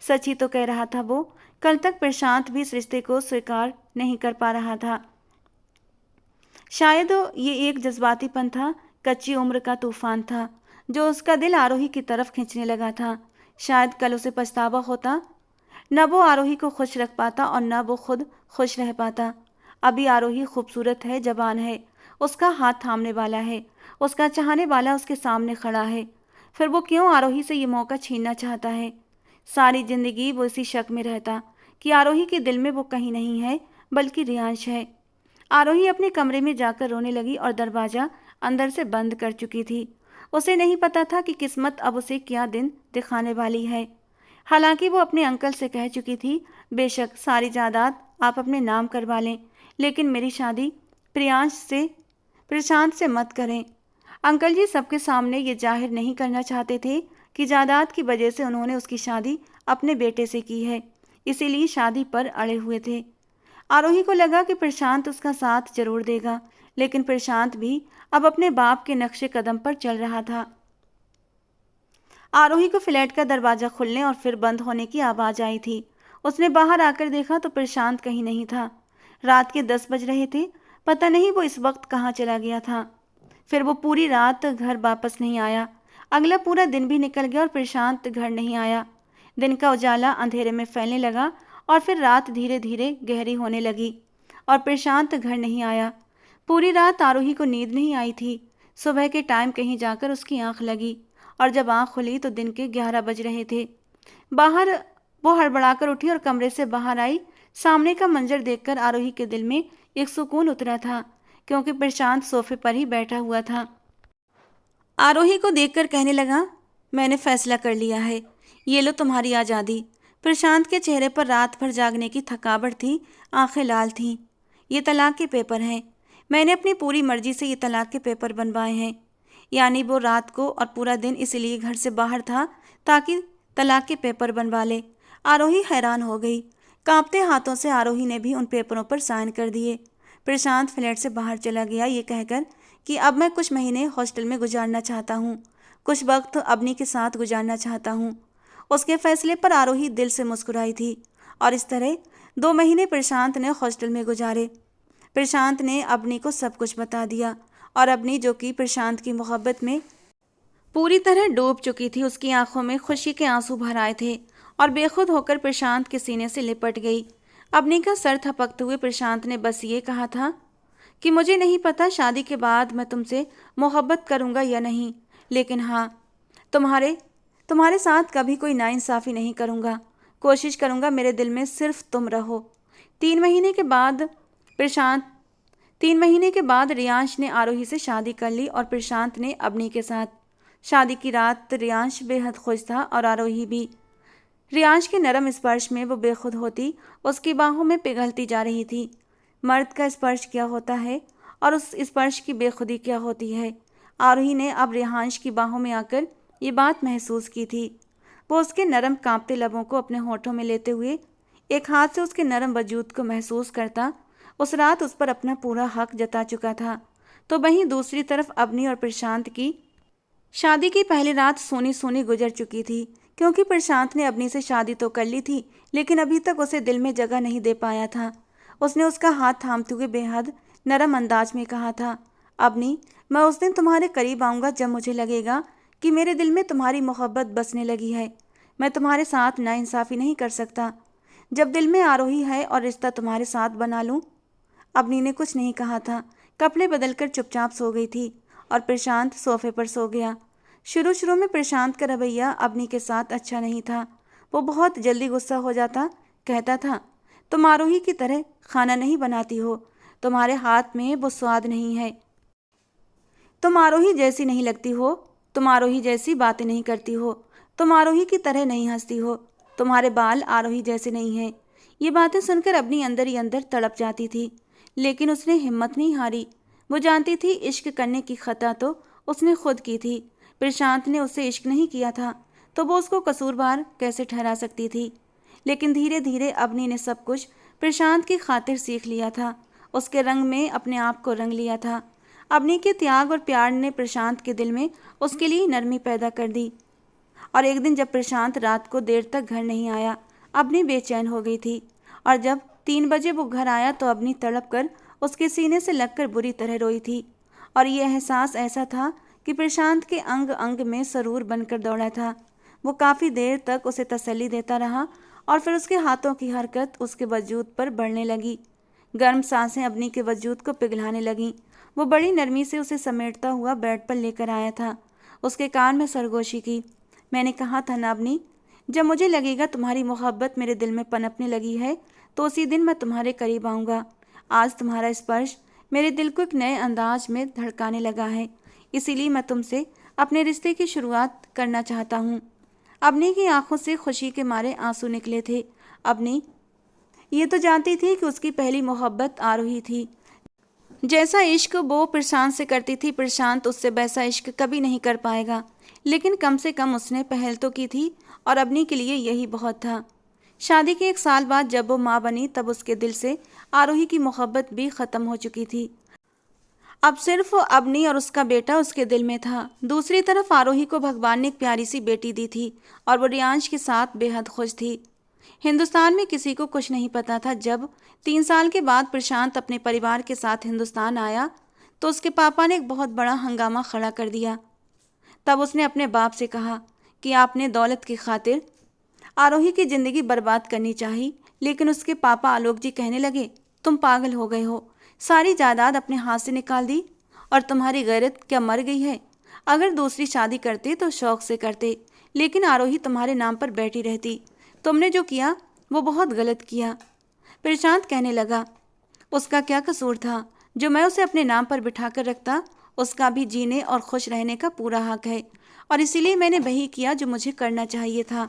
सच ही तो कह रहा था वो। कल तक प्रशांत भी इस रिश्ते को स्वीकार नहीं कर पा रहा था। शायद ये एक जज्बातीपन था, कच्ची उम्र का तूफान था जो उसका दिल आरोही की तरफ खींचने लगा था। शायद कल उसे पछतावा होता। न वो आरोही को खुश रख पाता और न वो खुद खुश रह पाता। अभी आरोही खूबसूरत है, जवान है, उसका हाथ थामने वाला है, उसका चाहने वाला उसके सामने खड़ा है। फिर वो क्यों आरोही से ये मौका छीनना चाहता है? सारी जिंदगी वो इसी शक में रहता कि आरोही के दिल में वो कहीं नहीं है बल्कि रियांश है। आरोही अपने कमरे में जाकर रोने लगी और दरवाज़ा अंदर से बंद कर चुकी थी। उसे नहीं पता था कि किस्मत अब उसे क्या दिन दिखाने वाली है। हालांकि वो अपने अंकल से कह चुकी थी, बेशक सारी जायदाद आप अपने नाम करवा लें, लेकिन मेरी शादी प्रशांत से मत करें। अंकल जी सबके सामने ये जाहिर नहीं करना चाहते थे कि जायदाद की वजह से उन्होंने उसकी शादी अपने बेटे से की है, इसीलिए शादी पर अड़े हुए थे। आरोही को लगा कि प्रशांत उसका साथ जरूर देगा, लेकिन प्रशांत भी अब अपने बाप के नक्शे कदम पर चल रहा था। आरोही को फ्लैट का दरवाजा खुलने और फिर बंद होने की आवाज़ आई थी। उसने बाहर आकर देखा तो प्रशांत कहीं नहीं था। रात के 10 बज रहे थे। पता नहीं वो इस वक्त कहाँ चला गया था। फिर वो पूरी रात घर वापस नहीं आया। अगला पूरा दिन भी निकल गया और प्रशांत घर नहीं आया। दिन का उजाला अंधेरे में फैलने लगा और फिर रात धीरे धीरे गहरी होने लगी और प्रशांत घर नहीं आया। पूरी रात आरोही को नींद नहीं आई थी। सुबह के टाइम कहीं जाकर उसकी आंख लगी और जब आंख खुली तो दिन के 11 बज रहे थे। बाहर वो हड़बड़ाकर उठी और कमरे से बाहर आई। सामने का मंजर देखकर आरोही के दिल में एक सुकून उतरा था, क्योंकि प्रशांत सोफे पर ही बैठा हुआ था। आरोही को देखकर कहने लगा, मैंने फैसला कर लिया है, ये लो तुम्हारी आज़ादी। प्रशांत के चेहरे पर रात भर जागने की थकावट थी, आंखें लाल थीं। ये तलाक के पेपर हैं। मैंने अपनी पूरी मर्जी से ये तलाक के पेपर बनवाए हैं। यानी वो रात को और पूरा दिन इसलिए घर से बाहर था ताकि तलाक के पेपर बनवा ले। आरोही हैरान हो गई। कांपते हाथों से आरोही ने भी उन पेपरों पर साइन कर दिए। प्रशांत फ्लैट से बाहर चला गया ये कहकर कि अब मैं कुछ महीने हॉस्टल में गुजारना चाहता हूँ, कुछ वक्त अबनी के साथ गुजारना चाहता हूँ। उसके फैसले पर आरोही दिल से मुस्कुराई थी और इस तरह 2 महीने प्रशांत ने हॉस्टल में गुजारे। प्रशांत ने अबनी को सब कुछ बता दिया और अबनी, जो कि प्रशांत की मोहब्बत में पूरी तरह डूब चुकी थी, उसकी आंखों में खुशी के आंसू भर आए थे और बेखुद होकर प्रशांत के सीने से लिपट गई। अबनी का सर थपकते हुए प्रशांत ने बस ये कहा था कि मुझे नहीं पता शादी के बाद मैं तुमसे मोहब्बत करूँगा या नहीं, लेकिन हाँ, तुम्हारे साथ कभी कोई नाइंसाफ़ी नहीं करूँगा। कोशिश करूँगा मेरे दिल में सिर्फ तुम रहो। 3 महीने के बाद 3 महीने के बाद रियांश ने आरोही से शादी कर ली और प्रशांत ने अबनी के साथ। शादी की रात रियांश बेहद खुश था और आरोही भी। रियांश के नरम स्पर्श में वो बेखुद होती, उसकी बाहों में पिघलती जा रही थी। मर्द का स्पर्श क्या होता है और उस स्पर्श की बेखुदी क्या होती है, आरोही ने अब रियांश की बाहों में आकर ये बात महसूस की थी। वो उसके नरम कांपते लबों को अपने होठों में लेते हुए एक हाथ से उसके नरम वजूद को महसूस करता उस रात उस पर अपना पूरा हक जता चुका था। तो वहीं दूसरी तरफ अबनी और प्रशांत की शादी की पहली रात सोनी सोनी गुजर चुकी थी, क्योंकि प्रशांत ने अबनी से शादी तो कर ली थी, लेकिन अभी तक उसे दिल में जगह नहीं दे पाया था। उसने उसका हाथ थामते हुए बेहद नरम अंदाज में कहा था, अबनी, मैं उस दिन तुम्हारे करीब आऊँगा जब मुझे लगेगा कि मेरे दिल में तुम्हारी मोहब्बत बसने लगी है। मैं तुम्हारे साथ नाइंसाफ़ी नहीं कर सकता। जब दिल में आरोही है और रिश्ता तुम्हारे साथ बना लूँ। अबनी ने कुछ नहीं कहा था। कपड़े बदलकर चुपचाप सो गई थी और प्रशांत सोफे पर सो गया। शुरू शुरू में प्रशांत का रवैया अवनी के साथ अच्छा नहीं था। वो बहुत जल्दी गुस्सा हो जाता, कहता था, तुम आरोही की तरह खाना नहीं बनाती हो, तुम्हारे हाथ में वो स्वाद नहीं है, तुम आरोही जैसी नहीं लगती हो, तुम आरोही जैसी बातें नहीं करती हो, तुम आरोही की तरह नहीं हंसती हो, तुम्हारे बाल आरोही जैसे नहीं हैं। ये बातें सुनकर अपनी अंदर ही अंदर तड़प जाती थी, लेकिन उसने हिम्मत नहीं हारी। वो जानती थी इश्क करने की खता तो उसने खुद की थी। प्रशांत ने उससे इश्क नहीं किया था तो वो उसको कसूरवार कैसे ठहरा सकती थी। लेकिन धीरे धीरे अवनी ने सब कुछ प्रशांत की खातिर सीख लिया था, उसके रंग में अपने आप को रंग लिया था। अवनी के त्याग और प्यार ने प्रशांत के दिल में उसके लिए नरमी पैदा कर दी। और एक दिन जब प्रशांत रात को देर तक घर नहीं आया, अवनी बेचैन हो गई थी। और जब 3 बजे वो घर आया तो अवनी तड़प कर उसके सीने से लगकर बुरी तरह रोई थी। और ये एहसास ऐसा था कि प्रशांत के अंग अंग में सरूर बनकर दौड़ा था। वो काफ़ी देर तक उसे तसल्ली देता रहा और फिर उसके हाथों की हरकत उसके वजूद पर बढ़ने लगी। गर्म सांसें अवनी के वजूद को पिघलाने लगीं। वो बड़ी नरमी से उसे समेटता हुआ बेड पर लेकर आया था। उसके कान में सरगोशी की, मैंने कहा था ना अवनी, जब मुझे लगेगा तुम्हारी मोहब्बत मेरे दिल में पनपने लगी है तो उसी दिन मैं तुम्हारे करीब आऊँगा। आज तुम्हारा स्पर्श मेरे दिल को एक नए अंदाज में धड़काने लगा है, इसीलिए मैं तुमसे अपने रिश्ते की शुरुआत करना चाहता हूँ। अवनी की आंखों से खुशी के मारे आंसू निकले थे। अवनी ये तो जानती थी कि उसकी पहली मोहब्बत आरोही थी। जैसा इश्क वो प्रशांत से करती थी, प्रशांत उससे वैसा इश्क कभी नहीं कर पाएगा। लेकिन कम से कम उसने पहल तो की थी और अवनी के लिए यही बहुत था। शादी के 1 साल बाद जब वो माँ बनी तब उसके दिल से आरोही की मोहब्बत भी ख़त्म हो चुकी थी। अब सिर्फ अवनी और उसका बेटा उसके दिल में था। दूसरी तरफ आरोही को भगवान ने एक प्यारी सी बेटी दी थी और वो रियांश के साथ बेहद खुश थी। हिंदुस्तान में किसी को कुछ नहीं पता था। जब 3 साल के बाद प्रशांत अपने परिवार के साथ हिंदुस्तान आया तो उसके पापा ने एक बहुत बड़ा हंगामा खड़ा कर दिया। तब उसने अपने बाप से कहा कि आपने दौलत की खातिर आरोही की ज़िंदगी बर्बाद करनी चाहिए। लेकिन उसके पापा आलोक जी कहने लगे, तुम पागल हो गए हो, सारी जायदाद अपने हाथ से निकाल दी और तुम्हारी गैरत क्या मर गई है? अगर दूसरी शादी करते तो शौक से करते, लेकिन आरोही तुम्हारे नाम पर बैठी रहती। तुमने जो किया वो बहुत गलत किया। प्रशांत कहने लगा, उसका क्या कसूर था जो मैं उसे अपने नाम पर बिठा कर रखता? उसका भी जीने और खुश रहने का पूरा हक है और इसीलिए मैंने वही किया जो मुझे करना चाहिए था।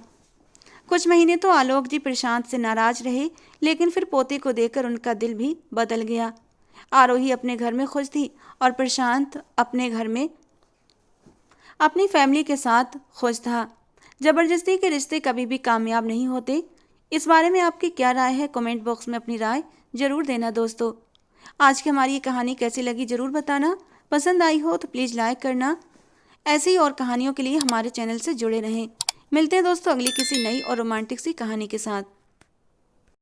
कुछ महीने तो आलोक जी प्रशांत से नाराज रहे, लेकिन फिर पोते को देकर उनका दिल भी बदल गया। आरोही अपने घर में खुश थी और प्रशांत अपने घर में अपनी फैमिली के साथ खुश था। ज़बरदस्ती के रिश्ते कभी भी कामयाब नहीं होते। इस बारे में आपकी क्या राय है? कमेंट बॉक्स में अपनी राय ज़रूर देना दोस्तों। आज की हमारी ये कहानी कैसी लगी ज़रूर बताना। पसंद आई हो तो प्लीज़ लाइक करना। ऐसी ही और कहानियों के लिए हमारे चैनल से जुड़े रहें। मिलते हैं दोस्तों अगली किसी नई और रोमांटिक सी कहानी के साथ।